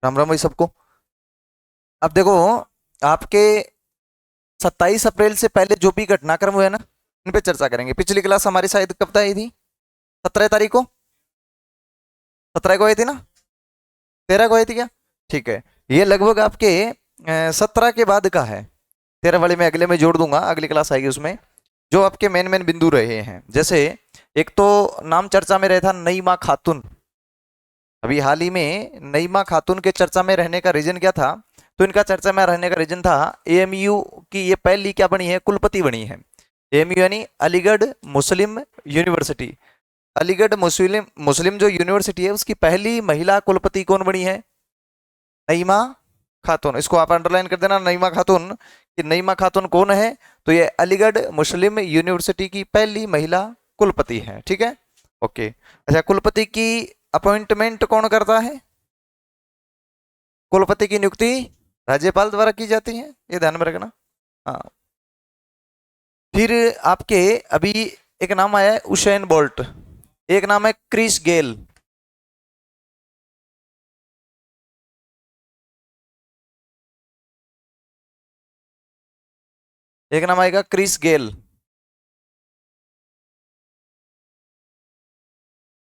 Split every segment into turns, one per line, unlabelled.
राम राम भाई सबको। अब देखो, आपके 27 अप्रैल से पहले जो भी घटनाक्रम हुए ना, इन पे चर्चा करेंगे। पिछली क्लास हमारी शायद कब तक आई थी? 17 तारीख को। 17 को आई थी ना? 13 को आई थी क्या? ठीक है। ये लगभग आपके 17 के बाद का है। 13 वाले में अगले में जोड़ दूंगा, अगली क्लास आएगी उसमें। जो आपके मेन मेन बिंदु रहे हैं, जैसे एक तो नाम चर्चा में रहा था नईमा खातून। अभी हाल ही में नईमा खातून के चर्चा में रहने का रीजन क्या था? तो इनका चर्चा में रहने का रीजन था एएमयू की ये पहली क्या बनी है, कुलपति बनी है। एएमयू यानी अलीगढ़ मुस्लिम यूनिवर्सिटी। अलीगढ़ मुस्लिम मुस्लिम जो यूनिवर्सिटी है उसकी पहली महिला कुलपति कौन बनी है? नईमा खातून। इसको आप अंडरलाइन कर देना, नईमा खातून। कि नईमा खातून कौन है? तो ये अलीगढ़ मुस्लिम यूनिवर्सिटी की पहली महिला कुलपति है। ठीक है, ओके। अच्छा, कुलपति की अपॉइंटमेंट कौन करता है? कुलपति की नियुक्ति राज्यपाल द्वारा की जाती है, ये ध्यान में रखना। हाँ। फिर आपके अभी एक नाम आया है उसेन बोल्ट, एक नाम है क्रिस गेल। एक नाम आएगा क्रिस गेल।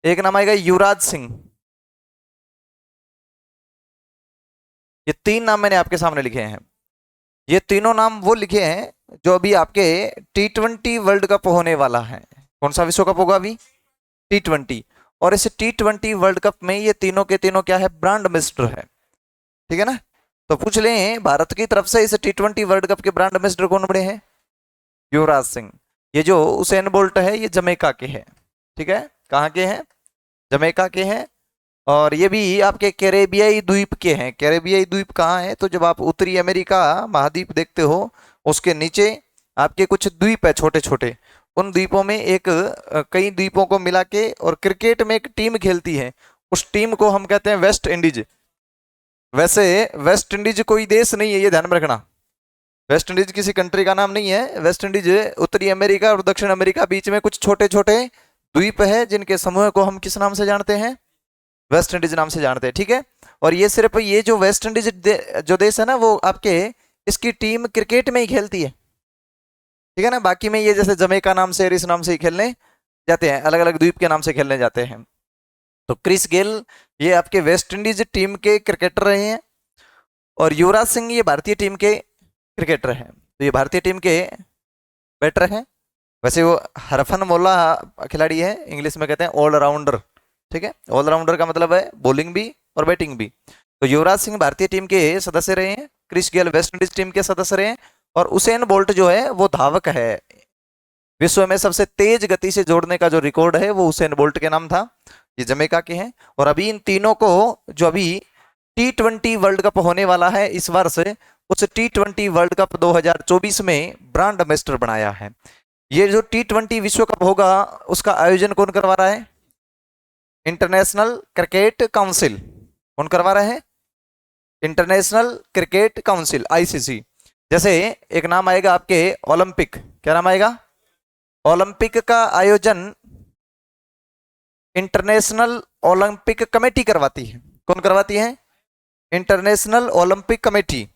एक नाम आएगा युवराज सिंह। ये तीन नाम मैंने आपके सामने लिखे हैं। ये तीनों नाम वो लिखे हैं जो अभी आपके T20 वर्ल्ड कप होने वाला है। कौन सा विश्व कप होगा अभी? T20। और इस T20 वर्ल्ड कप में ये तीनों के तीनों क्या है, ब्रांड एम्बेसडर है। ठीक है ना? तो पूछ लें भारत की तरफ से इस T20 वर्ल्ड कप के ब्रांड एम्बेसडर कौन बने हैं? युवराज सिंह। ये जो उसेन बोल्ट है ये जमैका के हैं। ठीक है, कहाँ के हैं? जमैका के हैं। और ये भी आपके कैरेबियाई द्वीप के हैं। कैरेबियाई द्वीप कहाँ है? तो जब आप उत्तरी अमेरिका महाद्वीप देखते हो, उसके नीचे आपके कुछ द्वीप है छोटे छोटे। उन द्वीपों में एक कई द्वीपों को मिला के और क्रिकेट में एक टीम खेलती है। उस टीम को हम कहते हैं वेस्ट इंडीज। वैसे वेस्ट इंडीज कोई देश नहीं है, ये ध्यान में रखना। वेस्ट इंडीज किसी कंट्री का नाम नहीं है। वेस्ट इंडीज उत्तरी अमेरिका और दक्षिण अमेरिका बीच में कुछ छोटे छोटे द्वीप है, जिनके समूह को हम किस नाम से जानते हैं? वेस्ट इंडीज नाम से जानते हैं। ठीक है। और ये सिर्फ ये जो वेस्ट इंडीज जो देश है ना, वो आपके इसकी टीम क्रिकेट में ही खेलती है। ठीक है ना? बाकी में ये जैसे जमैका नाम से और इस नाम से ही खेलने जाते हैं, अलग अलग द्वीप के नाम से खेलने जाते हैं। तो क्रिस गेल ये आपके वेस्ट इंडीज टीम के क्रिकेटर रहे हैं। और युवराज सिंह ये भारतीय टीम के क्रिकेटर हैं। तो ये भारतीय टीम के बैटर हैं। वैसे वो हरफन मौला खिलाड़ी है, इंग्लिश में कहते हैं ऑलराउंडर। ठीक है, ऑलराउंडर का मतलब है बॉलिंग भी और बैटिंग भी। तो युवराज सिंह भारतीय टीम के सदस्य रहे हैं, Chris Gayle West Indies team के सदस्य रहे हैं। और उसेन बोल्ट जो है वो धावक है। विश्व में सबसे तेज गति से जोड़ने का जो रिकॉर्ड है वो उसेन बोल्ट के नाम था। ये जमैका के हैं। और अभी इन तीनों को जो अभी T20 वर्ल्ड कप होने वाला है इस वर्ष, उस T20 वर्ल्ड कप 2024 में ब्रांड एम्बेसडर बनाया है। ये जो T20 विश्व कप होगा उसका आयोजन कौन करवा रहा है? International cricket council. कौन करवा रहे हैं? International cricket council, ICC. जैसे एक नाम आएगा आपके ओलंपिक। क्या नाम आएगा? ओलंपिक का आयोजन इंटरनेशनल ओलंपिक कमेटी करवाती है। कौन करवाती है? International Olympic committee.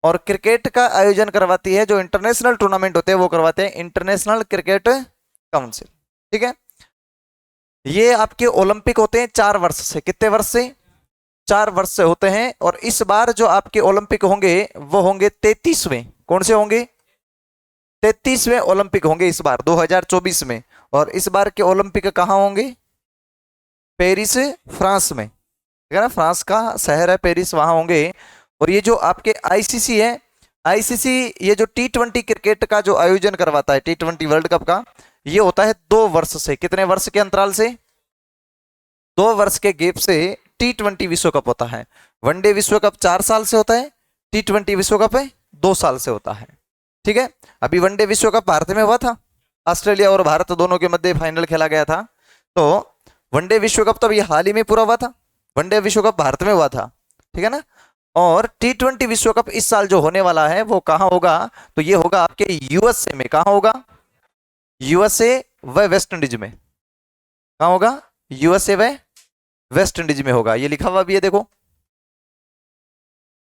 और क्रिकेट का आयोजन करवाती है, जो इंटरनेशनल टूर्नामेंट होते हैं वो करवाते हैं इंटरनेशनल क्रिकेट काउंसिल। ठीक है। ये आपके ओलंपिक होते हैं 4 वर्ष से। कितने वर्ष से? 4 वर्ष से होते हैं। और इस बार जो आपके ओलंपिक होंगे वो होंगे 33वें। कौन से होंगे? 33वें ओलंपिक होंगे इस बार 2024 में। और इस बार के ओलंपिक कहाँ होंगे? पेरिस, फ्रांस में। ठीक है ना? फ्रांस का शहर है पेरिस, वहां होंगे। और ये जो आपके आईसीसी है, आईसीसी ये जो T20 क्रिकेट का जो आयोजन करवाता है, T20 वर्ल्ड कप का, ये होता है 2 वर्ष से। कितने वर्ष के अंतराल से? 2 वर्ष के गैप से T20 विश्व कप होता है। वनडे विश्व कप 4 साल से होता है, T20 विश्व कप है 2 साल से होता है। ठीक है। अभी वनडे विश्व कप भारत में हुआ था, ऑस्ट्रेलिया और भारत दोनों के मध्य फाइनल खेला गया था। तो वनडे विश्व कप तो अभी हाल ही में पूरा हुआ था। वनडे विश्व कप भारत में हुआ था। ठीक है ना? और T20 विश्व कप इस साल जो होने वाला है वो कहाँ होगा? तो ये होगा आपके यूएसए में। कहाँ होगा? यूएसए व वेस्ट इंडीज में। कहाँ होगा? यूएसए व वेस्ट इंडीज में होगा। ये लिखा हुआ भी है, देखो।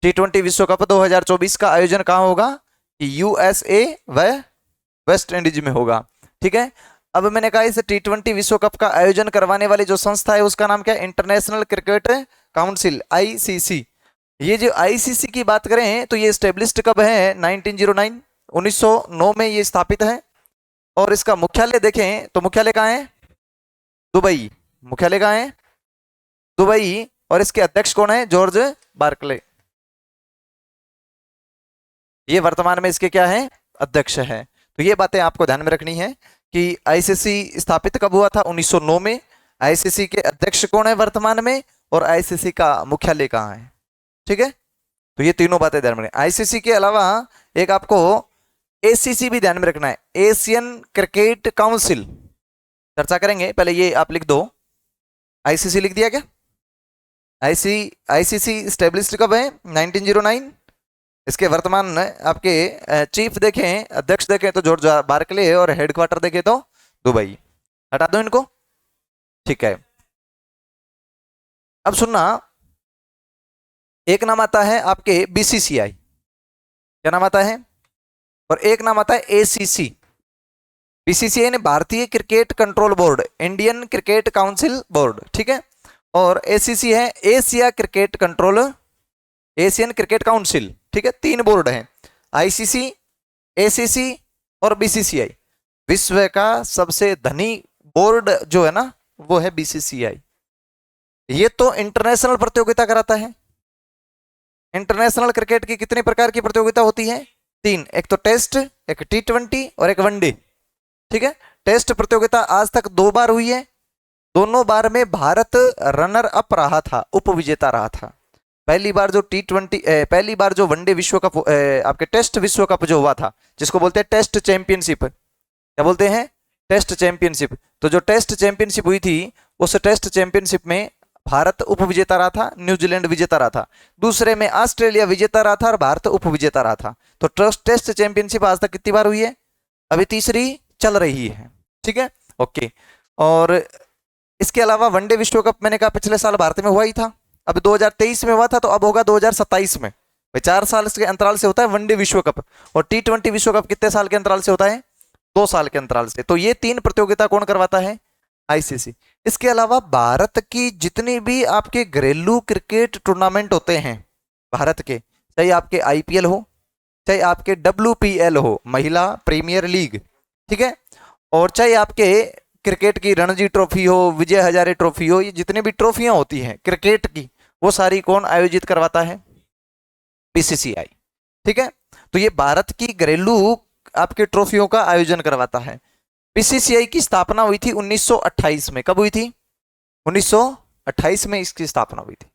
T20 विश्व कप 2024 का आयोजन कहाँ होगा? यूएसए व वेस्ट इंडीज में होगा। ठीक है, अब मैंने कहा इस T20 विश्व कप का आयोजन करवाने वाली जो संस्था है उसका नाम क्या है? International cricket council, ICC. ये जो आईसीसी की बात करें तो ये स्टेब्लिश्ड कब है? 1909, 1909 में ये स्थापित है। और इसका मुख्यालय देखें तो मुख्यालय कहाँ है? दुबई। मुख्यालय कहाँ है? दुबई। और इसके अध्यक्ष कौन है? George Barclay. ये वर्तमान में इसके क्या है? अध्यक्ष है। तो ये बातें आपको ध्यान में रखनी है कि आईसीसी स्थापित कब हुआ था? 1909 में। आईसीसी के अध्यक्ष कौन है वर्तमान में? और आईसीसी का मुख्यालय कहाँ है? ठीक है, तो ये तीनों बातें ध्यान में रखनी। आईसीसी के अलावा एक आपको एसीसी भी ध्यान में रखना है, एशियन क्रिकेट काउंसिल। चर्चा करेंगे, पहले ये आप लिख दो। आईसीसी लिख दिया क्या? आईसीसी स्टेब्लिश्ड कब है? 1909। इसके वर्तमान आपके चीफ देखें, अध्यक्ष देखें तो जॉर्ज बार्कले है, और हेडक्वार्टर देखें तो दुबई। हटा दो इनको। ठीक है, अब सुनना, एक नाम आता है आपके बीसीसीआई, क्या नाम आता है? और एक नाम आता है एसीसी। बीसीसीआई ने भारतीय cricket control board, Indian cricket council board. ठीक है, और एसीसी है Asia cricket control, Asian cricket council. ठीक है, तीन बोर्ड हैं, आईसीसी, एसीसी और बीसीसीआई। विश्व का सबसे धनी बोर्ड जो है ना वो है बीसीसीआई। ये तो इंटरनेशनल प्रतियोगिता कराता है। इंटरनेशनल क्रिकेट की कितनी प्रकार की प्रतियोगिता होती है? तीन, एक तो टेस्ट, एक T20 और एक वनडे। ठीक है, टेस्ट प्रतियोगिता आज तक 2 बार हुई है। दोनों बार में भारत रनर अप रहा था, उप विजेता रहा था। पहली बार जो पहली बार जो वनडे विश्व कप आपके टेस्ट विश्व कप जो हुआ था, जिसको बोलते हैं टेस्ट चैंपियनशिप, क्या बोलते हैं? Test championship. तो जो टेस्ट चैंपियनशिप हुई थी उस टेस्ट चैंपियनशिप में भारत उप विजेता रहा था, न्यूजीलैंड विजेता रहा था। दूसरे में ऑस्ट्रेलिया विजेता रहा था और भारत उप विजेता रहा था। तो टेस्ट चैंपियनशिप आज तक कितनी बार हुई है? अभी तीसरी चल रही है। ठीक है, ओके। और इसके अलावा वनडे विश्व कप मैंने कहा पिछले साल भारत में हुआ ही था, अब 2023 में हुआ था, तो अब होगा 2027 में। 4 साल के अंतराल से होता है वनडे विश्व कप। और T20 विश्व कप कितने साल के अंतराल से होता है? 2 साल के अंतराल से। तो ये 3 प्रतियोगिता कौन करवाता है? आईसीसी। इसके अलावा भारत की जितनी भी आपके घरेलू क्रिकेट टूर्नामेंट होते हैं भारत के, चाहे आपके आईपीएल हो, चाहे आपके WPL हो, महिला प्रीमियर लीग, ठीक है, और चाहे आपके क्रिकेट की रणजी ट्रॉफी हो, विजय हजारे ट्रॉफी हो, ये जितनी भी ट्रॉफियां होती हैं क्रिकेट की, वो सारी कौन आयोजित करवाता है? बीसीसीआई। ठीक है, तो ये भारत की घरेलू आपके ट्रॉफियों का आयोजन करवाता है। बीसीसीआई की स्थापना हुई थी 1928 में। कब हुई थी? 1928 में इसकी स्थापना हुई थी।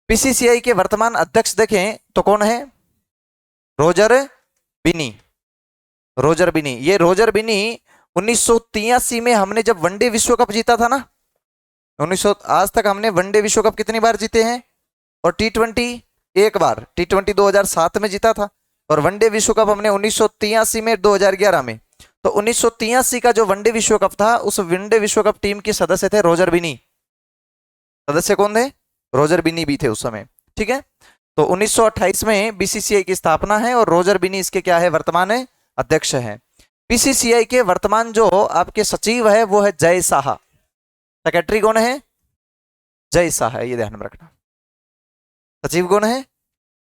बीसीसीआई के वर्तमान अध्यक्ष देखें तो कौन है? रोजर बिनी। रोजर बिनी, ये रोजर बिनी 1983 में हमने जब वनडे विश्व कप जीता था ना, 1900 आज तक हमने वनडे विश्व कप कितनी बार जीते हैं? और T20 एक बार, T20 2007 में जीता था, और वनडे विश्व कप हमने 1983 में, 2011 में। तो 1983 का जो वनडे विश्व कप था, उस वनडे विश्व कप टीम के सदस्य थे रोजर बिनी। सदस्य कौन थे? रोजर बिनी भी थे उस समय। ठीक है, तो 1928 में बीसीसीआई की स्थापना है, और रोजर बिनी इसके क्या है? वर्तमान अध्यक्ष है। बीसीसीआई के वर्तमान जो आपके सचिव है वो है जय साहा। सेक्रेटरी कौन है? जय साहा है, ये ध्यान में रखना। सचिव कौन है?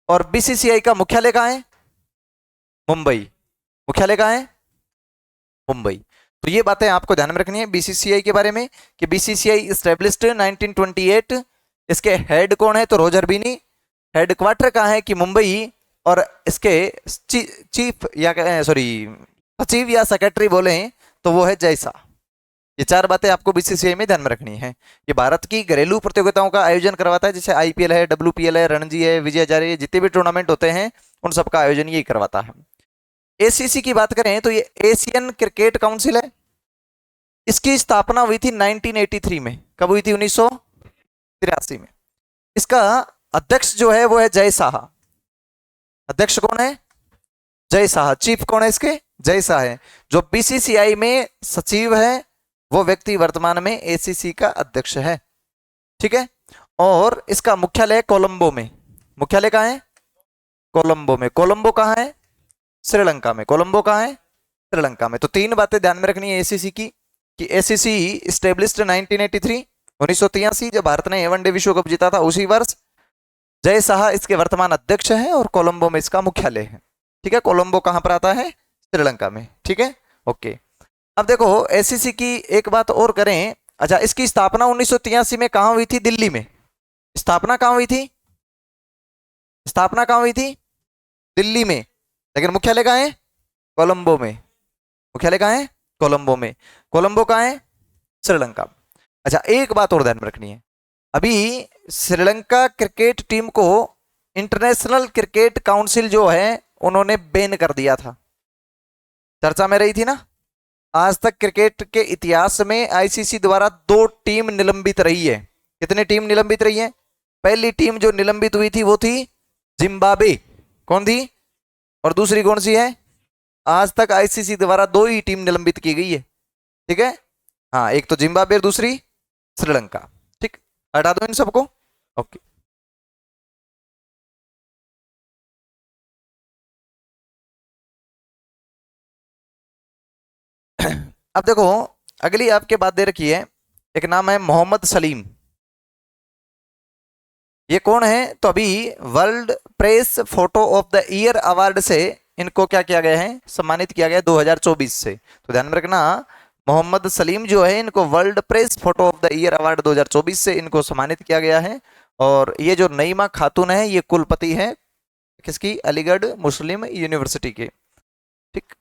और बीसीसीआई का मुख्यालय कहां है? मुंबई। मुख्यालय कहां है? मुंबई। तो ये बातें आपको ध्यान में रखनी है बीसीसीआई के बारे में कि बीसीसीआई स्टैब्लिश्ड 1928। इसके हेड कौन है? तो रोजर बिनी। हेडक्वार्टर कहां है? कि मुंबई। और इसके चीफ या सॉरी सचिव या सेक्रेटरी बोले तो वो है जय शाह। ये 4 बातें आपको बीसीसीआई में ध्यान में रखनी है। ये भारत की घरेलू प्रतियोगिताओं का आयोजन करवाता है, जैसे आईपीएल है, WPL है, रणजी है, विजय हजारे, जितने भी टूर्नामेंट होते हैं उन सबका आयोजन यही करवाता है। एसीसी की बात करें तो ये एशियन क्रिकेट काउंसिल है। इसकी स्थापना हुई थी 1983 में। कब हुई थी? 1983 में। इसका अध्यक्ष जो है वो है जय शाह। अध्यक्ष कौन है? जय शाह। चीफ कौन है इसके? जय शाह है। जो बीसीसीआई में सचिव है वो व्यक्ति वर्तमान में एसीसी का अध्यक्ष है। ठीक है, और इसका मुख्यालय कोलंबो में। मुख्यालय कहाँ है? कोलंबो में। कोलंबो कहाँ है? श्रीलंका में। कोलंबो कहाँ है? श्रीलंका में। तो तीन बातें ध्यान में रखनी है एसीसी की, कि एसीसी स्टेब्लिश्ड 1983 1983 जब भारत ने वनडे विश्व कप जीता था उसी वर्ष। जय शाह इसके वर्तमान अध्यक्ष हैं और कोलंबो में इसका मुख्यालय है। ठीक है, कोलंबो कहां पर आता है? श्रीलंका में। ठीक है, ओके। अब देखो एसीसी की एक बात और करें। अच्छा, इसकी स्थापना 1983 में कहां हुई थी? दिल्ली में। स्थापना कहां हुई थी? स्थापना कहां हुई थी? दिल्ली में। लेकिन मुख्यालय कहां है? कोलंबो में। मुख्यालय कहां है? कोलंबो में। कोलंबो कहां है? श्रीलंका। अच्छा, एक बात और ध्यान में रखनी है। अभी श्रीलंका क्रिकेट टीम को इंटरनेशनल क्रिकेट काउंसिल जो है उन्होंने बैन कर दिया था। चर्चा में रही थी ना। आज तक क्रिकेट के इतिहास में आईसीसी द्वारा 2 टीम निलंबित रही है। कितनी टीम निलंबित रही है? पहली टीम जो निलंबित हुई थी वो थी जिम्बाब्वे। कौन थी? और दूसरी कौन सी है? आज तक आईसीसी द्वारा 2 ही टीम निलंबित की गई है। ठीक है, हाँ, एक तो जिम्बाब्वे, दूसरी श्रीलंका। ठीक, हटा दो इन सबको। ओके। अब देखो अगली आपके बात दे रखी है, एक नाम है मोहम्मद सलीम। ये कौन है? तो अभी world press photo of the year award से इनको क्या किया गया है? सम्मानित किया गया 2024 से। तो ध्यान में रखना, मोहम्मद सलीम जो है इनको world press photo of the year award 2024 से इनको सम्मानित किया गया है। और ये जो नईमा खातून है ये कुलपति है किसकी? अलीगढ़ मुस्लिम यूनिवर्सिटी के। ठीक,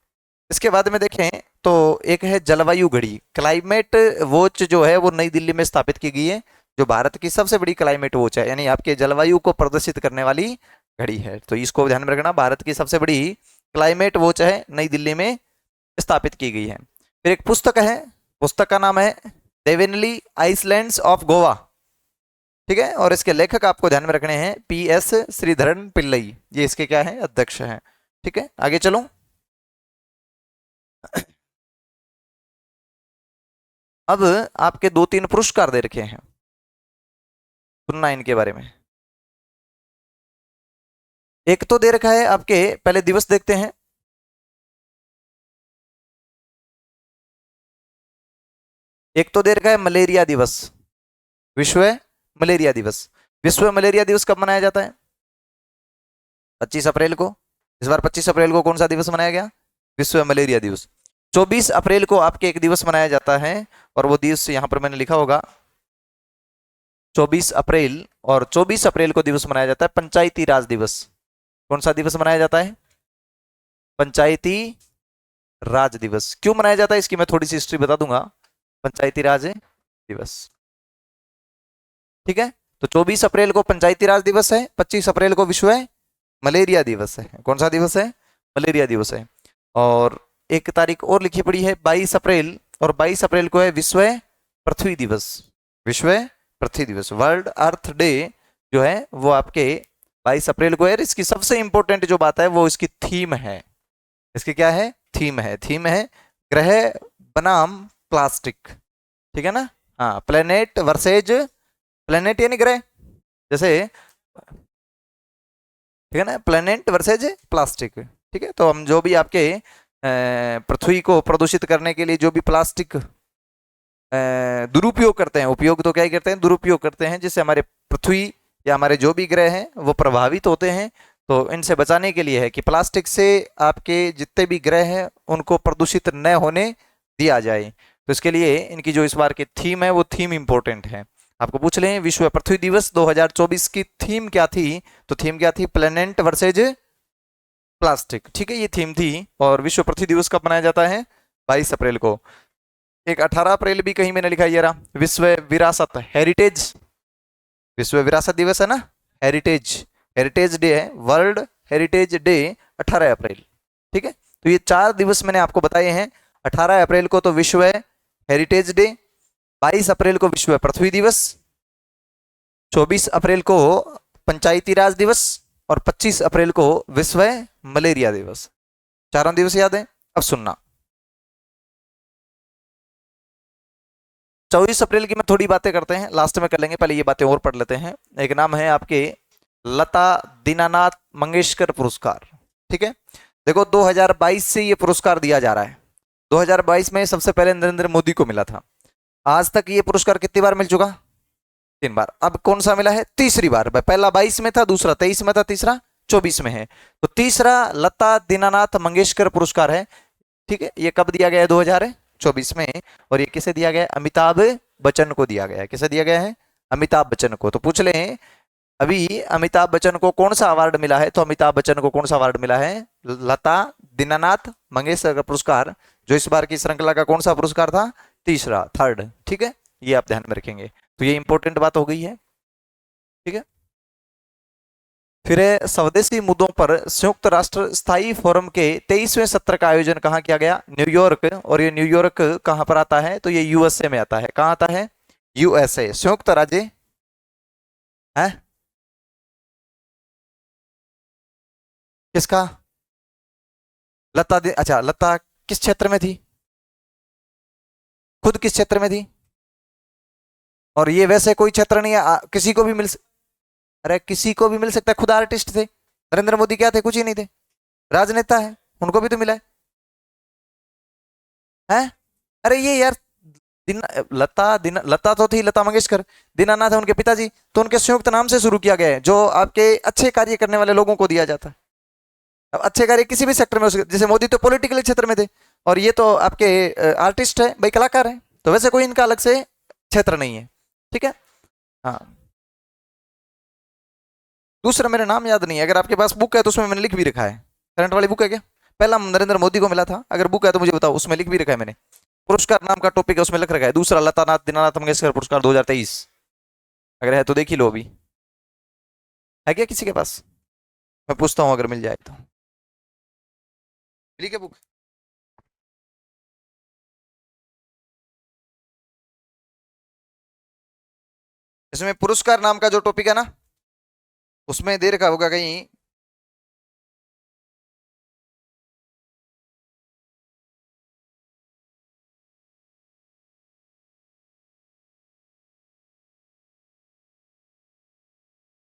इसके बाद में देखें तो एक है जलवायु घड़ी। क्लाइमेट वॉच जो है वो नई दिल्ली में स्थापित की गई है, जो भारत की सबसे बड़ी क्लाइमेट वॉच है, यानी आपके जलवायु को प्रदर्शित करने वाली घड़ी है। तो इसको ध्यान में रखना, भारत की सबसे बड़ी क्लाइमेट वॉच है, नई दिल्ली में स्थापित की गई है। फिर एक पुस्तक है, पुस्तक का नाम है देवेनली आइसलैंड्स ऑफ गोवा। ठीक है, और इसके लेखक आपको ध्यान में रखने हैं PS श्रीधरन पिल्लई, ये इसके क्या है? अध्यक्ष हैं। ठीक है, आगे चलो। अब आपके 2-3 पुरस्कार दे रखे हैं, सुनना इनके बारे में। एक तो दे रखा है आपके, पहले दिवस देखते हैं। एक तो दे रखा है मलेरिया दिवस, विश्व मलेरिया दिवस। विश्व मलेरिया दिवस कब मनाया जाता है? 25 अप्रैल को। इस बार 25 अप्रैल को कौन सा दिवस मनाया गया? विश्व मलेरिया दिवस। 24 अप्रैल को आपके एक दिवस मनाया जाता है, और वो दिवस यहां पर मैंने लिखा होगा 24 अप्रैल। और 24 अप्रैल को दिवस मनाया जाता है पंचायती राज दिवस। कौन सा दिवस मनाया जाता है? पंचायती राज दिवस। क्यों मनाया जाता है इसकी मैं थोड़ी सी हिस्ट्री बता दूंगा। पंचायती राज दिवस, ठीक है। तो 24 अप्रैल को पंचायती राज दिवस है, 25 अप्रैल को विश्व मलेरिया दिवस है। कौन सा दिवस है? मलेरिया दिवस है। और एक तारीख और लिखी पड़ी है 22 अप्रैल, और 22 अप्रैल को है विश्व पृथ्वी दिवस। विश्व पृथ्वी दिवस, वर्ल्ड अर्थ डे जो है वो आपके 22 अप्रैल को है। इसकी सबसे इंपॉर्टेंट जो बात है वो इसकी थीम है। इसकी क्या है? थीम है। थीम है ग्रह बनाम प्लास्टिक। ठीक है ना? हाँ, प्लेनेट वर्सेज प्लेनेट यानी ग्रह, जैसे ठीक है ना, प्लेनेट वर्सेज प्लास्टिक। ठीक है, तो हम जो भी आपके पृथ्वी को प्रदूषित करने के लिए जो भी प्लास्टिक दुरुपयोग करते हैं, उपयोग तो क्या ही करते हैं, दुरुपयोग करते हैं, जिससे हमारे पृथ्वी या हमारे जो भी ग्रह हैं वो प्रभावित होते हैं। तो इनसे बचाने के लिए है कि प्लास्टिक से आपके जितने भी ग्रह हैं उनको प्रदूषित न होने दिया जाए। तो इसके लिए इनकी जो इस बार की थीम है वो थीम इंपॉर्टेंट है। आपको पूछ लें विश्व पृथ्वी दिवस 2024 की थीम क्या थी, तो थीम क्या थी? Planet versus plastic. ठीक है, ये थीम थी। और विश्व पृथ्वी दिवस कब मनाया जाता है? 22 अप्रैल को। एक 18 अप्रैल भी कहीं मैंने लिखा, ये रहा, विश्व विरासत हेरिटेज, विश्व विरासत दिवस है ना, हेरिटेज, हेरिटेज डे है, वर्ल्ड हेरिटेज डे 18 अप्रैल। ठीक है, तो ये 4 दिवस मैंने आपको बताए हैं। 18 अप्रैल को तो विश्व हेरिटेज डे, 22 अप्रैल को विश्व पृथ्वी दिवस, 24 अप्रैल को पंचायती राज दिवस, और 25 अप्रैल को विश्व मलेरिया दिवस। चारों दिवस याद है? अब सुनना, 24 अप्रैल की मैं थोड़ी बातें करते हैं, लास्ट में कर लेंगे, पहले ये बातें और पढ़ लेते हैं। एक नाम है आपके लता दीनानाथ मंगेशकर पुरस्कार। ठीक है, देखो 2022 से ये पुरस्कार दिया जा रहा है। 2022 में सबसे पहले नरेंद्र मोदी को मिला था। आज तक ये पुरस्कार कितनी बार मिल चुका? 3 बार। अब कौन सा मिला है? तीसरी बार। पहला 22 में था, दूसरा 23 में था, तीसरा 24 में है। तो तीसरा लता दीनानाथ मंगेशकर पुरस्कार है। ठीक है, ये कब दिया गया है? 2024 में। और ये किसे दिया गया है? अमिताभ बच्चन को दिया गया है। किसे दिया गया है? अमिताभ बच्चन को। तो पूछ लें अभी अमिताभ बच्चन को कौन सा अवार्ड मिला है? तो अमिताभ बच्चन को कौन सा अवार्ड मिला है? लता दीनानाथ मंगेशकर पुरस्कार, जो इस बार की श्रृंखला का कौन सा पुरस्कार था? तीसरा, थर्ड। ठीक है, ये आप ध्यान में रखेंगे। तो ये इंपॉर्टेंट बात हो गई है। ठीक है, फिर स्वदेशी मुद्दों पर संयुक्त राष्ट्र स्थायी फोरम के 23वें सत्र का आयोजन कहाँ किया गया? न्यूयॉर्क। और ये न्यूयॉर्क कहाँ पर आता है? तो ये यूएसए में आता है। कहाँ आता है? यूएसए, संयुक्त राज्य है। किसका? लता अच्छा, लता किस क्षेत्र में थी? खुद किस क्षेत्र में थी? और ये वैसे कोई क्षेत्र नहीं है, किसी को भी अरे किसी को भी मिल सकता है। खुद आर्टिस्ट थे। नरेंद्र मोदी क्या थे? कुछ ही नहीं थे, राजनेता है। उनको भी तो मिला है। अरे ये यार लता तो थी, लता मंगेशकर। दीनानाथ है उनके पिताजी। तो उनके संयुक्त नाम से शुरू किया गया है, जो आपके अच्छे कार्य करने वाले लोगों को दिया जाता है। अब अच्छे कार्य किसी भी सेक्टर में हो सकते, जैसे मोदी तो पॉलिटिकल क्षेत्र में थे, और ये तो आपके आर्टिस्ट है भाई, कलाकार है। तो वैसे कोई इनका अलग से क्षेत्र नहीं है। ठीक है, हाँ। दूसरा मेरा नाम याद नहीं है। अगर आपके पास बुक है तो उसमें मैंने लिख भी रखा है। करंट वाली बुक है क्या? पहला नरेंद्र मोदी को मिला था। अगर बुक है तो मुझे बताओ, उसमें लिख भी रखा है मैंने। पुरस्कार नाम का टॉपिक है, उसमें लिख रखा है दूसरा लता नाथ दीनानाथ मंगेशकर पुरस्कार 2023। अगर है तो देख ही लो। अभी है क्या किसी के पास? मैं पूछता हूँ, अगर मिल जाए तो। मिली क्या बुक? इसमें पुरस्कार नाम का जो टॉपिक है ना, उसमें दे रखा होगा कहीं।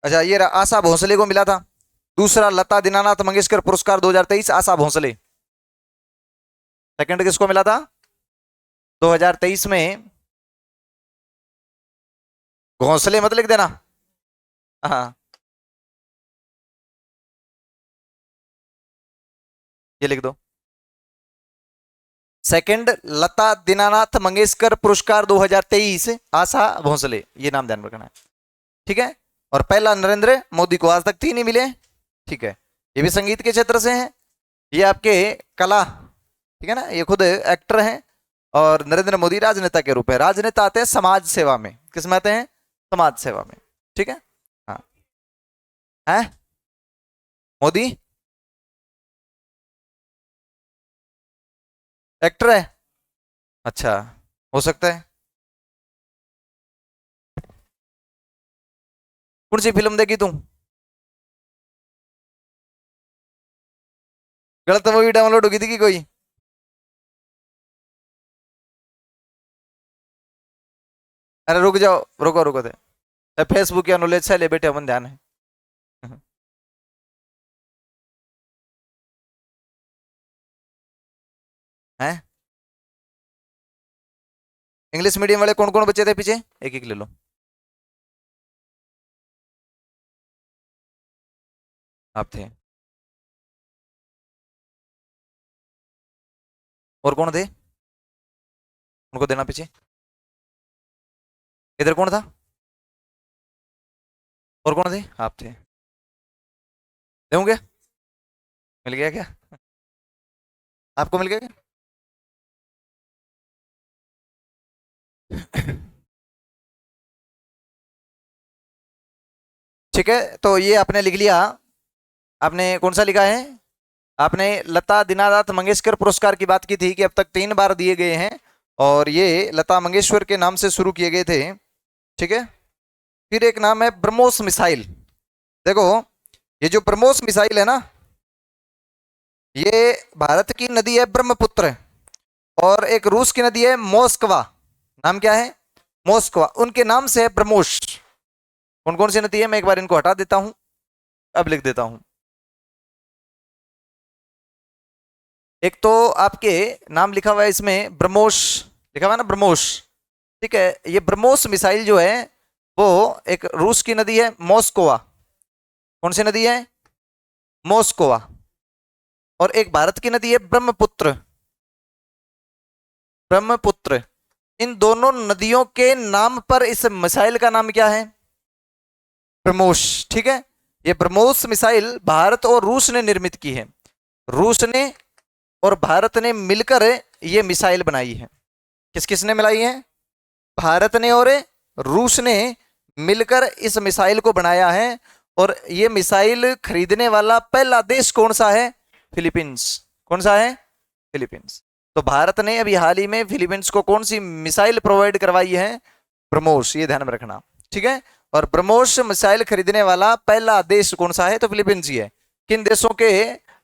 अच्छा, ये रहा, आशा भोसले को मिला था दूसरा लता दीनानाथ मंगेशकर पुरस्कार 2023, आशा भोसले। सेकंड किसको मिला था 2023 में? घोंसले मत लिख देना। हाँ, ये लिख दो। सेकंड लता दीनानाथ मंगेशकर पुरस्कार 2023, आशा भोसले, ये नाम ध्यान रखना है। ठीक है, और पहला नरेंद्र मोदी को। आज तक 3 ही मिले। ठीक है, ये भी संगीत के क्षेत्र से हैं। ये आपके कला, ठीक है ना, ये खुद एक्टर हैं। और नरेंद्र मोदी राजनेता के रूप में। राजनेता आते हैं समाज सेवा में। किस में आते हैं? समाज सेवा में। ठीक है, हाँ। है मोदी एक्टर है? अच्छा, हो सकता है। कौन सी फिल्म देखी तू? गलत मूवी डाउनलोड होगी थी कि कोई? अरे रुक जाओ, रुको रुको थे। फेसबुक या नॉलेज से ले बेटे, अपन ध्यान है। हैं? इंग्लिश मीडियम वाले कौन कौन बच्चे थे पीछे? एक एक ले लो। आप थे। और कौन थे? उनको देना पीछे। इधर कौन था? और कौन थे? आप थे। देंगे? मिल गया क्या? आपको मिल गया क्या? ठीक है, तो ये आपने लिख लिया। आपने कौन सा लिखा है? आपने लता दीनानाथ मंगेशकर पुरस्कार की बात की थी कि अब तक 3 बार दिए गए हैं, और ये लता मंगेशकर के नाम से शुरू किए गए थे। ठीक है, फिर एक नाम है ब्रह्मोस मिसाइल। देखो, ये जो ब्रह्मोस मिसाइल है ना, ये भारत की नदी है ब्रह्मपुत्र, और एक रूस की नदी है मोस्कवा। नाम क्या है? मोस्कवा। उनके नाम से है ब्रह्मोस। कौन कौन सी नदी है? मैं एक बार इनको हटा देता हूं। अब लिख देता हूं। एक तो आपके नाम लिखा हुआ है इसमें ब्रह्मोस, लिखा हुआ है ना ब्रह्मोस, ठीक है। ये ब्रह्मोस मिसाइल जो है वो एक रूस की नदी है मॉस्कोवा। कौन सी नदी है? मॉस्कोवा। और एक भारत की नदी है ब्रह्मपुत्र। ब्रह्मपुत्र। इन दोनों नदियों के नाम पर इस मिसाइल का नाम क्या है? ब्रह्मोस, ठीक है। ये ब्रह्मोस मिसाइल भारत और रूस ने निर्मित की है। रूस ने और भारत ने मिलकर ये मिसाइल बनाई है। किस किस ने मिलाई है? भारत ने और रूस ने मिलकर इस मिसाइल को बनाया है। और ये मिसाइल खरीदने वाला पहला देश कौन सा है? फिलीपींस। कौन सा है? फिलीपींस। तो भारत ने अभी हाल ही में फिलीपींस को कौन सी मिसाइल प्रोवाइड करवाई है? ब्रह्मोस, ये ध्यान में रखना, ठीक है। और ब्रह्मोस मिसाइल खरीदने वाला पहला देश कौन सा है? तो फिलीपींस ही है। किन देशों के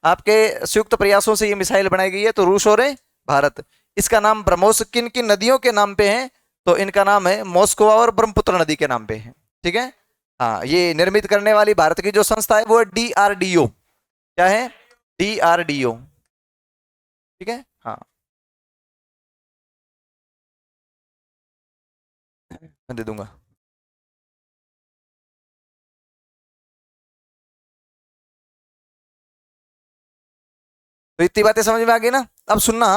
आपके संयुक्त प्रयासों से ये मिसाइल बनाई गई है? तो रूस और भारत। इसका नाम ब्रह्मोस किन किन नदियों के नाम पे है? तो इनका नाम है मॉस्कोवा और ब्रह्मपुत्र नदी के नाम पे है, ठीक है। हाँ, ये निर्मित करने वाली भारत की जो संस्था है वो है DRDO। क्या है? DRDO, ठीक है। हाँ, मैं दे दूंगा। तो इतनी बातें समझ में आ गई ना? अब सुनना,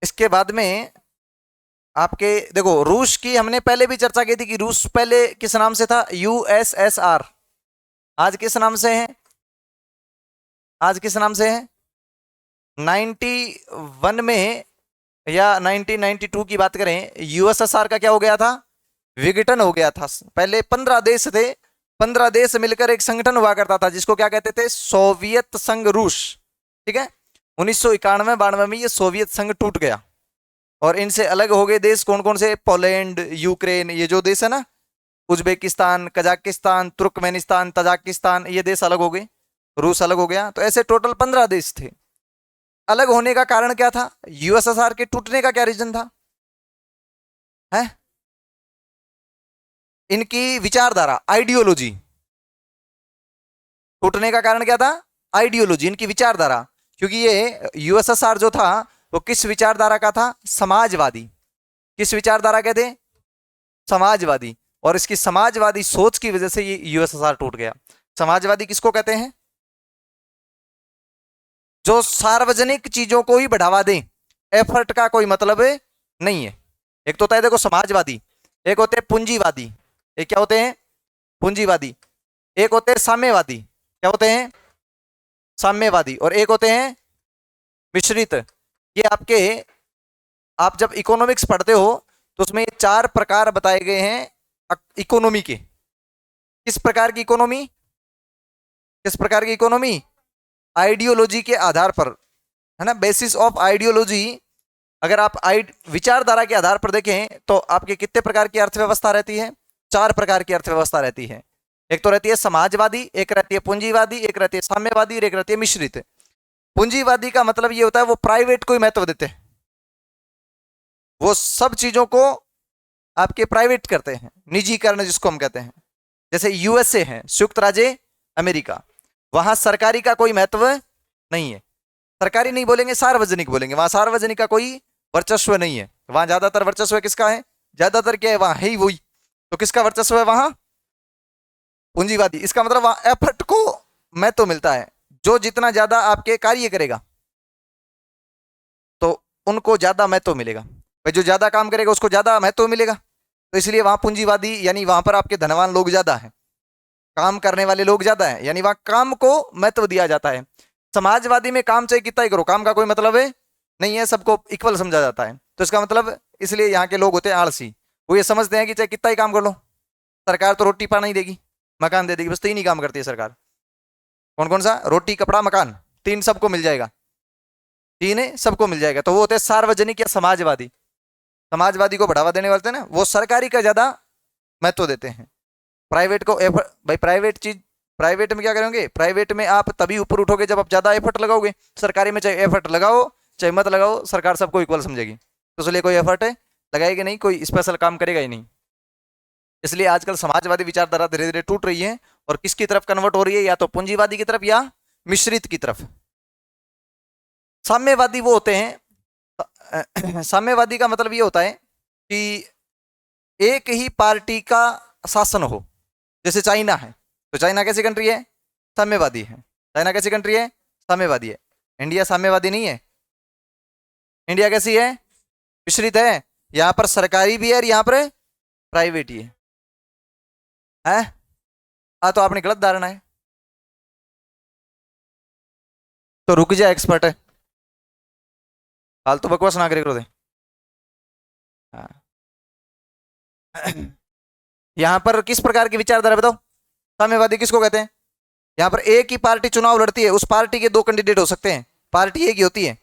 इसके बाद में आपके देखो रूस की हमने पहले भी चर्चा की थी कि रूस पहले किस नाम से था? USSR। आज किस नाम से है? आज किस नाम से है? 91 में या 1992 की बात करें, USSR का क्या हो गया था? विघटन हो गया था। पहले 15 देश थे, 15 देश मिलकर एक संगठन हुआ करता था जिसको क्या कहते थे? सोवियत संघ रूस, ठीक है। 1991-92 में ये सोवियत संघ टूट गया और इनसे अलग हो गए देश। कौन कौन से? पोलैंड, यूक्रेन, ये जो देश है ना, उज्बेकिस्तान, कजाकिस्तान, तुर्कमेनिस्तान, तजाकिस्तान, ये देश अलग हो गए, रूस अलग हो गया। तो ऐसे टोटल 15 देश थे। अलग होने का कारण क्या था? USSR के टूटने का क्या रीजन था? है इनकी विचारधारा, आइडियोलॉजी। टूटने का कारण क्या था? आइडियोलॉजी, इनकी विचारधारा। क्योंकि ये USSR जो था वो किस विचारधारा का था? समाजवादी। किस विचारधारा के थे? समाजवादी। और इसकी समाजवादी सोच की वजह से ये USSR टूट गया। समाजवादी किसको कहते हैं? जो सार्वजनिक चीजों को ही बढ़ावा दे, एफर्ट का कोई मतलब नहीं है। एक तो होता है देखो समाजवादी, एक होते हैं पूंजीवादी। एक क्या होते हैं? पूंजीवादी। एक होते हैं साम्यवादी। क्या होते हैं? साम्यवादी। और एक होते हैं मिश्रित। ये आपके, आप जब इकोनॉमिक्स पढ़ते हो तो उसमें ये 4 प्रकार बताए गए हैं इकोनॉमी के। किस प्रकार की इकोनॉमी? किस प्रकार की इकोनॉमी? आइडियोलॉजी के आधार पर, है ना, बेसिस ऑफ आइडियोलॉजी। अगर आप विचारधारा के आधार पर देखें तो आपके कितने प्रकार की अर्थव्यवस्था रहती है? 4 प्रकार की अर्थव्यवस्था रहती है। एक तो रहती है समाजवादी, एक रहती है पूंजीवादी, एक रहती है साम्यवादी और एक रहती है मिश्रित। पूंजीवादी का मतलब ये होता है वो प्राइवेट को ही महत्व देते हैं, वो सब चीजों को आपके प्राइवेट करते हैं, निजीकरण जिसको हम कहते हैं। जैसे USA है, संयुक्त राज्य अमेरिका, वहां सरकारी का कोई महत्व नहीं है। सरकारी नहीं बोलेंगे, सार्वजनिक बोलेंगे। वहां सार्वजनिक का कोई वर्चस्व नहीं है। वहां ज्यादातर वर्चस्व किसका है? ज्यादातर क्या है? वहां है ही वही। तो किसका वर्चस्व है वहां? पूंजीवादी। इसका मतलब वहां एफर्ट को महत्व मिलता है। जो जितना ज्यादा आपके कार्य करेगा तो उनको ज्यादा महत्व मिलेगा। भाई जो ज्यादा काम करेगा उसको ज्यादा महत्व मिलेगा। तो इसलिए वहां पूंजीवादी, यानी वहां पर आपके धनवान लोग ज्यादा है, काम करने वाले लोग ज्यादा है, यानी वहां काम को महत्व दिया जाता है। समाजवादी में काम चाहे कितना ही करो, काम का कोई मतलब है नहीं है, सबको इक्वल समझा जाता है। तो इसका मतलब, इसलिए यहाँ के लोग होते हैं आलसी। वो ये समझते हैं कि चाहे कितना ही काम कर लो, सरकार तो रोटी पानी देगी, मकान दे देगी, बस 3 ही काम करती है सरकार। कौन कौन सा? रोटी, कपड़ा, मकान। 3 सबको मिल जाएगा, 3 है सबको मिल जाएगा। तो वो होते हैं सार्वजनिक या समाजवादी। समाजवादी को बढ़ावा देने वाले थे ना, वो सरकारी का ज्यादा महत्व देते हैं। प्राइवेट को भाई प्राइवेट चीज, प्राइवेट में क्या करेंगे? प्राइवेट में आप तभी ऊपर उठोगे जब आप ज्यादा एफर्ट लगाओगे। सरकारी में चाहे एफर्ट लगाओ चाहे मत लगाओ, सरकार सबको इक्वल समझेगी। तो इसलिए कोई एफर्ट लगाएगी नहीं, कोई स्पेशल काम करेगा ही नहीं। इसलिए आजकल समाजवादी विचारधारा धीरे धीरे टूट रही है और किसकी तरफ कन्वर्ट हो रही है, या तो पूंजीवादी की तरफ या मिश्रित की तरफ। साम्यवादी वो होते हैं, साम्यवादी का मतलब ये होता है कि एक ही पार्टी का शासन हो। जैसे चाइना है, तो चाइना कैसी कंट्री है, साम्यवादी है। चाइना कैसी कंट्री है, साम्यवादी है। इंडिया साम्यवादी नहीं है। इंडिया कैसी है, मिश्रित है। यहां पर सरकारी भी है और यहां पर प्राइवेट ही है। हाँ, तो आपने गलत धारणा है। तो रुक जा, एक्सपर्ट है, फालतू बकवास ना करे करो दे। हाँ। यहां पर किस प्रकार की विचारधारा बताओ, साम्यवादी किसको कहते हैं? यहां पर एक ही पार्टी चुनाव लड़ती है, उस पार्टी के दो कैंडिडेट हो सकते हैं। पार्टी एक ही होती है,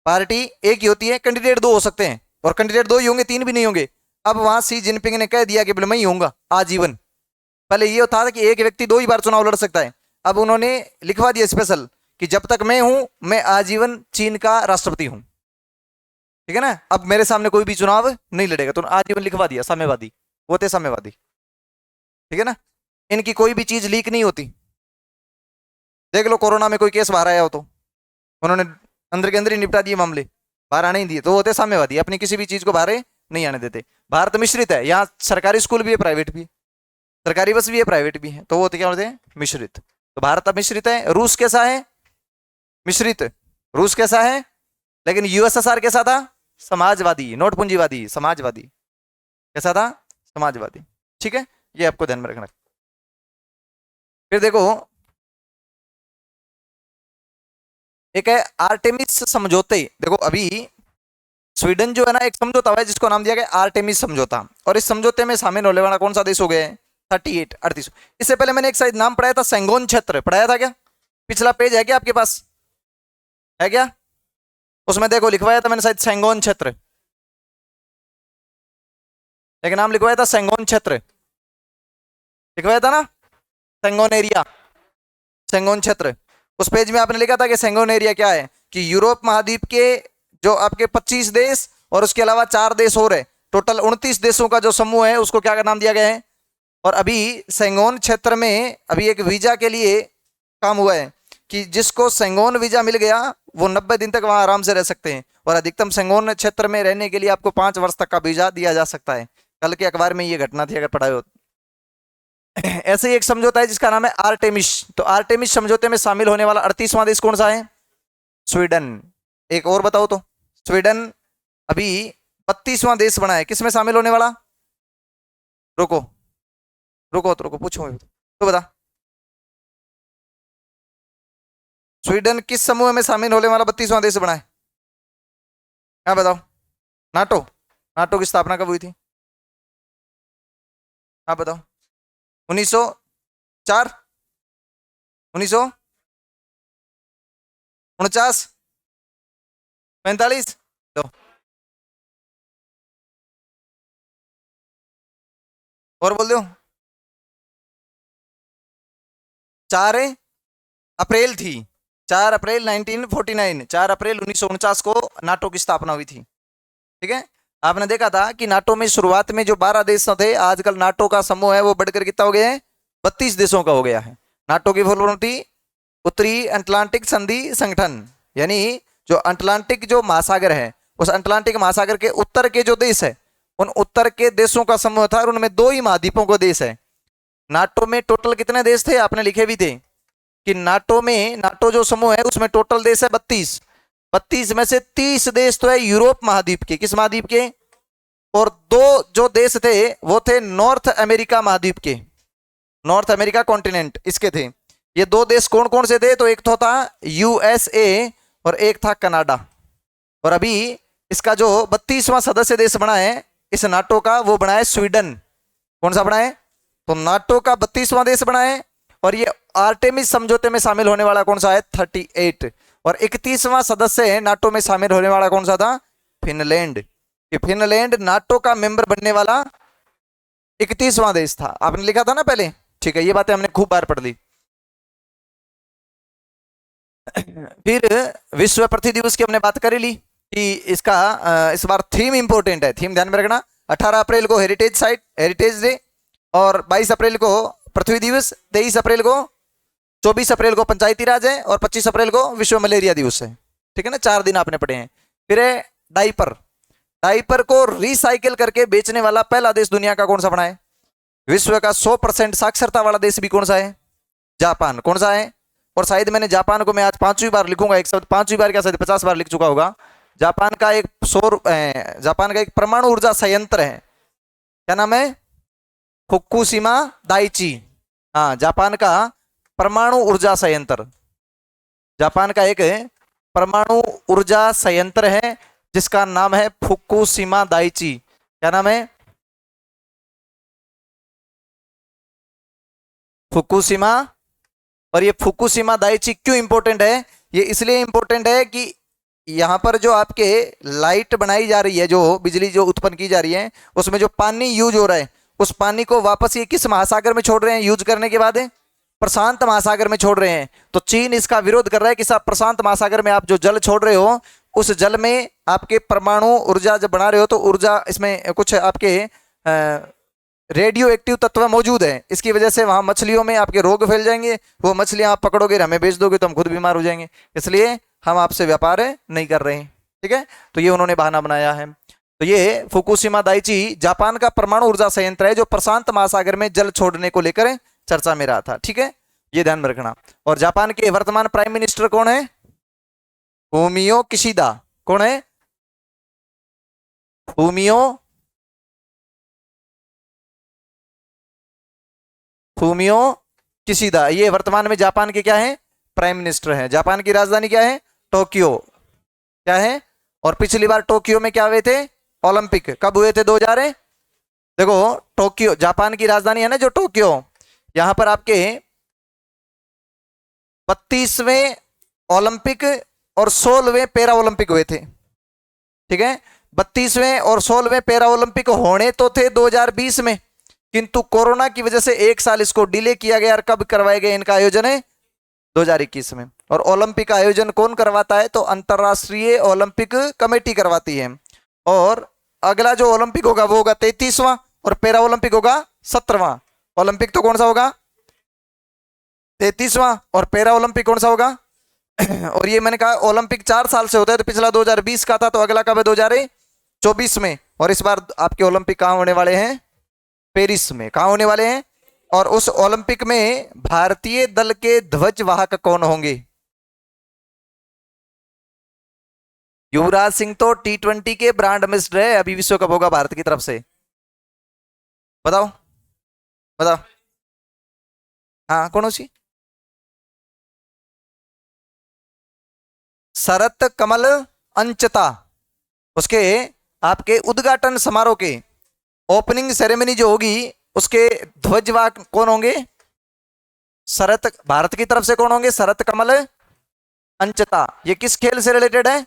पार्टी एक ही होती है, कैंडिडेट दो हो सकते हैं, और कैंडिडेट दो ही होंगे, तीन भी नहीं होंगे। अब वहां सी जिनपिंग ने कह दिया कि बोले मैं ही होऊंगा आजीवन। पहले ये था कि एक व्यक्ति दो ही बार चुनाव लड़ सकता है। अब उन्होंने लिखवा दिया स्पेशल कि जब तक मैं हूं, मैं आजीवन चीन का राष्ट्रपति हूं। ठीक है ना, अब मेरे सामने कोई भी चुनाव नहीं लड़ेगा, तो आजीवन लिखवा दिया। साम्यवादी वो थे, साम्यवादी। ठीक है ना, इनकी कोई भी चीज लीक नहीं होती। देख लो कोरोना में कोई केस बाहर आया हो तो उन्होंने अंदर के अंदर ही निपटा दिए मामले, बाहर आने ही दिए। तो वो होते साम्यवादी, अपनी किसी भी चीज को बाहर नहीं आने देते। भारत मिश्रित है, यहाँ सरकारी स्कूल भी है, प्राइवेट भी है, सरकारी बस भी है, प्राइवेट भी है। तो वो होते क्या होते हैं, मिश्रित। तो भारत अब मिश्रित है। रूस कैसा है, मिश्रित। रूस कैसा है, लेकिन यूएसएसआर कैसा था, समाजवादी, नोट पूंजीवादी, समाजवादी। कैसा था, समाजवादी। ठीक है, ये आपको ध्यान में रखना। फिर देखो, एक है आर्टेमिस समझौते। देखो अभी स्वीडन जो है ना, एक समझौता हुआ है जिसको नाम दिया गया आर्टेमिस समझौता, और इस समझौते में शामिल होने वाला कौन सा देश हो गया है, 38। इससे पहले मैंने एक शायद नाम पढ़ाया था, सेंगोन क्षेत्र, पढ़ाया था क्या? पिछला पेज है क्या आपके पास, है क्या? उसमें देखो लिखवाया था मैंने शायद सेंगोन क्षेत्र, एक नाम लिखवाया था सेंगोन क्षेत्र, लिखवाया था ना, सेंगोन एरिया, सेंगोन क्षेत्र। उस पेज में आपने लिखा था कि सेंगोन एरिया क्या है, कि यूरोप महाद्वीप के जो आपके 25 देश और उसके अलावा 4 देश और है, टोटल 29 देशों का जो समूह है, उसको क्या का नाम दिया गया है। और अभी सेंगोन क्षेत्र में अभी एक वीजा के लिए काम हुआ है कि जिसको सेंगोन वीजा मिल गया वो 90 दिन तक वहां आराम से रह सकते हैं, और अधिकतम सेंगोन क्षेत्र में रहने के लिए आपको 5 वर्ष तक का वीजा दिया जा सकता है। कल के अखबार में ये घटना थी, अगर पढ़ाए हो। ऐसे ही एक समझौता है जिसका नाम है आर्टेमिस। तो आर्टेमिस समझौते में शामिल होने वाला 38वां देश कौन सा है, स्वीडन। एक और बताओ तो, स्वीडन अभी 32वां देश बना है, किसमें शामिल होने वाला? रुको रुको तो रुको, पूछो तो बता, स्वीडन किस समूह में शामिल होने वाला 32वां देश बना है? क्या बताओ? नाटो। नाटो की स्थापना कब हुई थी? आप बताओ। 1904, 1949, 45। लो, और बोल दो। 4 अप्रैल थी, 4 अप्रैल 1949, 4 अप्रैल 1949 को नाटो की स्थापना हुई थी। ठीक है, आपने देखा था कि नाटो में शुरुआत में जो 12 देश थे, आजकल नाटो का समूह है वो बढ़कर कितना हो गया है, 32 देशों का हो गया है। नाटो की फुल फॉर्म थी उत्तरी अटलांटिक संधि संगठन, यानी जो अटलांटिक जो महासागर है, उस अटलांटिक महासागर के उत्तर के जो देश है, उन उत्तर के देशों का समूह था, और उनमें 2 ही महाद्वीपों को देश है। नाटो में टोटल कितने देश थे, आपने लिखे भी थे कि नाटो में, नाटो जो समूह है उसमें टोटल देश है 32। 32 में से 30 देश तो है यूरोप महाद्वीप के, किस महाद्वीप के, और 2 जो देश थे वो थे नॉर्थ अमेरिका महाद्वीप के, नॉर्थ अमेरिका कॉन्टिनेंट इसके थे। ये 2 देश कौन कौन से थे, तो एक तो था यूएसए और एक था कनाडा। और अभी इसका जो 32वां सदस्य देश बना है इस नाटो का, वो बना है स्वीडन। कौन सा बना है, तो नाटो का 32वां देश बना है। और ये आर्टेमिस समझौते में शामिल होने वाला कौन सा है, 38। और 31वां सदस्य है नाटो में शामिल होने वाला कौन सा था, फिनलैंड। ये फिनलैंड नाटो का मेंबर बनने वाला 31वां देश था, आपने लिखा था ना पहले। ठीक है, ये बातें हमने खूब बार पढ़ ली। फिर विश्व पृथ्वी दिवस की हमने बात कर ली कि इसका इस बार थीम इंपॉर्टेंट है, थीम ध्यान में रखना। 18 अप्रैल को हेरिटेज डे, और 22 अप्रैल को पृथ्वी दिवस, 23 अप्रैल को, 24 अप्रैल को पंचायती राज है, और 25 अप्रैल को विश्व मलेरिया दिवस है। ठीक है ना, 4 दिन आपने पढ़े हैं। फिर है डाइपर। डाइपर को रिसाइकिल करके बेचने वाला पहला देश दुनिया का कौन सा बना है? विश्व का 100% साक्षरता वाला देश भी कौन सा है? जापान। कौन सा है? और शायद मैंने जापान को मैं आज 5वीं बार लिखूंगा, एक शब्द 5वीं बार क्या, शायद 50 बार लिख चुका होगा। जापान का एक परमाणु ऊर्जा संयंत्र है, क्या नाम है? Fukushima Daiichi. हाँ, जापान का परमाणु ऊर्जा संयंत्र, जापान का एक परमाणु ऊर्जा संयंत्र है जिसका नाम है फुकुशिमा दाइची। क्या नाम है? फुकुशिमा। और ये फुकुशिमा दाइची क्यों इंपॉर्टेंट है? ये इसलिए इंपॉर्टेंट है कि यहां पर जो आपके लाइट बनाई जा रही है, जो बिजली जो उत्पन्न की जा रही है, उसमें जो पानी यूज हो रहा है, उस पानी को वापस ये किस महासागर में छोड़ रहे हैं? यूज करने के बाद प्रशांत महासागर में छोड़ रहे हैं। तो चीन इसका विरोध कर रहा है कि साहब प्रशांत महासागर में आप जो जल छोड़ रहे हो, उस जल में आपके परमाणु ऊर्जा जब बना रहे हो तो ऊर्जा इसमें कुछ आपके रेडियो एक्टिव तत्व मौजूद है। इसकी वजह से वहां मछलियों में आपके रोग फैल जाएंगे, वो मछलियां आप पकड़ोगे, हमें बेच दोगे तो हम खुद बीमार हो जाएंगे, इसलिए हम आपसे व्यापार नहीं कर रहे हैं। ठीक है, तो ये उन्होंने बहाना बनाया है। तो ये फुकुशिमा दाइची जापान का परमाणु ऊर्जा संयंत्र है जो प्रशांत महासागर में जल छोड़ने को लेकर चर्चा में रहा था। ठीक है, ये ध्यान में रखना। और जापान के वर्तमान प्राइम मिनिस्टर कौन है? Fumio Kishida. कौन है? Fumio Kishida. ये वर्तमान में जापान के क्या है? प्राइम मिनिस्टर है। जापान की राजधानी क्या है? टोक्यो। क्या है? और पिछली बार टोक्यो में क्या हुए थे? ओलंपिक। कब हुए थे? 2000। देखो, टोक्यो जापान की राजधानी है ना, जो टोक्यो, यहां पर आपके 32वें ओलंपिक और 16वें पैरा ओलंपिक हुए थे। ठीक है, 32वें और 16वें पैरा ओलंपिक होने तो थे 2020 में, किंतु कोरोना की वजह से एक साल इसको डिले किया गया। और कब करवाए गए इनका आयोजन? है 2021 में। और ओलंपिक का आयोजन कौन करवाता है? तो अंतरराष्ट्रीय ओलंपिक कमेटी करवाती है। और अगला जो ओलंपिक होगा वो होगा 33वां, और पैरा ओलंपिक होगा 17वां। ओलंपिक तो कौन सा होगा? 33वां। और पैरा ओलंपिक कौन सा होगा? और ये मैंने कहा ओलंपिक 4 साल से होता है, तो पिछला 2020 का था, तो अगला कब है? 2024 में। और इस बार आपके ओलंपिक कहां होने वाले हैं? पेरिस में। कहां होने वाले हैं? और उस ओलंपिक में भारतीय दल के ध्वजवाहक कौन होंगे? युवराज सिंह तो T20 के ब्रांड एम्बेसडर है, अभी विश्व कप होगा भारत की तरफ से। बताओ बताओ। हाँ, कौन सी? शरत कमल अंचता। उसके आपके उद्घाटन समारोह के ओपनिंग सेरेमनी जो होगी, उसके ध्वजवाहक कौन होंगे? भारत की तरफ से कौन होंगे? शरत कमल अंचता। ये किस खेल से रिलेटेड है?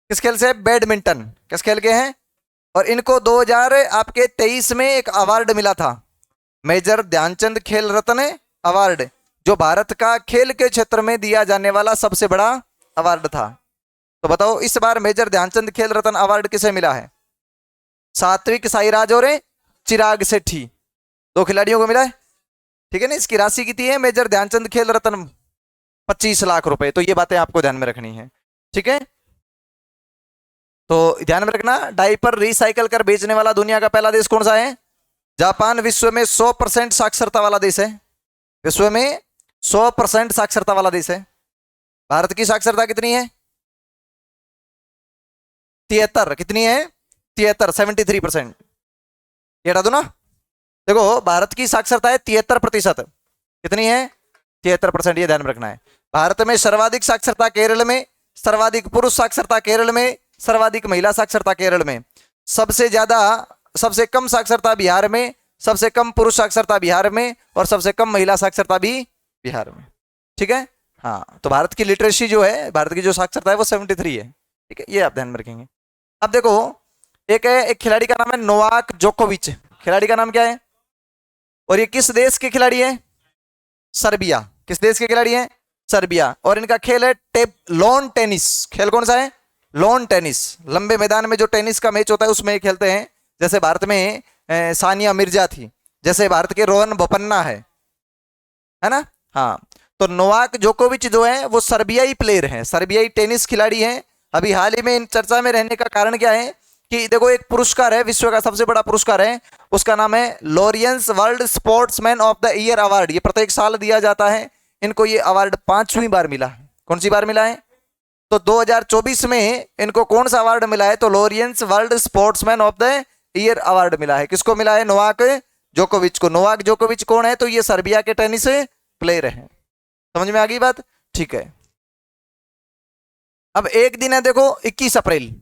किस खेल से? बैडमिंटन। किस खेल के हैं? और इनको 2023 में एक अवार्ड मिला था, मेजर ध्यानचंद खेल रत्न अवार्ड, जो भारत का खेल के क्षेत्र में दिया जाने वाला सबसे बड़ा अवार्ड था। तो बताओ, इस बार मेजर ध्यानचंद खेल रत्न अवार्ड किसे मिला है? सात्विक साईराज और चिराग शेट्टी, 2 खिलाड़ियों को मिला है। ठीक है ना, इसकी राशि कितनी है? मेजर ध्यानचंद खेल रत्न 25 लाख रुपए। तो ये बातें आपको ध्यान में रखनी है। ठीक है, तो ध्यान में रखना, डायपर रिसाइकल कर बेचने वाला दुनिया का पहला देश कौन सा है? जापान। विश्व में 100% साक्षरता वाला देश है। विश्व में 100% साक्षरता वाला देश है। भारत की साक्षरता कितनी है? 73। कितनी है? 73, 73%। ये हटा दो ना। देखो, भारत की साक्षरता है 73%। कितनी है? 73%। ये ध्यान में रखना है। भारत में सर्वाधिक साक्षरता केरल में, सर्वाधिक पुरुष साक्षरता केरल में, सर्वाधिक महिला साक्षरता केरल में, सबसे कम साक्षरता बिहार में, सबसे कम पुरुष साक्षरता बिहार में, और सबसे कम महिला साक्षरता भी बिहार में। ठीक है, हाँ। तो भारत की लिटरेसी जो है, भारत की जो साक्षरता है वो 73 है। ठीक है, ये आप ध्यान में रखेंगे। अब देखो, एक खिलाड़ी का नाम है नोवाक जोकोविच। खिलाड़ी का नाम क्या है? और ये किस देश के खिलाड़ी है? सर्बिया। किस देश के खिलाड़ी हैं? सर्बिया। और इनका खेल है लॉन टेनिस। खेल कौन सा है? लॉन टेनिस, लंबे मैदान में जो टेनिस का मैच होता है उसमें खेलते हैं। जैसे भारत में सानिया मिर्जा थी, जैसे भारत के रोहन बोपन्ना है ना। हाँ, तो नोवाक जोकोविच जो है वो सर्बियाई प्लेयर हैं, सर्बियाई टेनिस खिलाड़ी हैं। अभी हाल ही में इन चर्चा में रहने का कारण क्या है कि देखो एक पुरस्कार है, विश्व का सबसे बड़ा पुरस्कार है, उसका नाम है Laureus world sportsman of the year award. ये प्रत्येक साल दिया जाता है। इनको ये अवार्ड 5वीं बार मिला है। कौन सी बार मिला है? तो 2024 में इनको कौन सा अवार्ड मिला है? तो Laureus world sportsman of the year award मिला है। किसको मिला है? नोवाक जोकोविच को। नोवाक जोकोविच कौन है? तो ये सर्बिया के टेनिस प्लेयर हैं। समझ में आ गई बात? ठीक है। अब एक दिन है देखो 21 अप्रैल।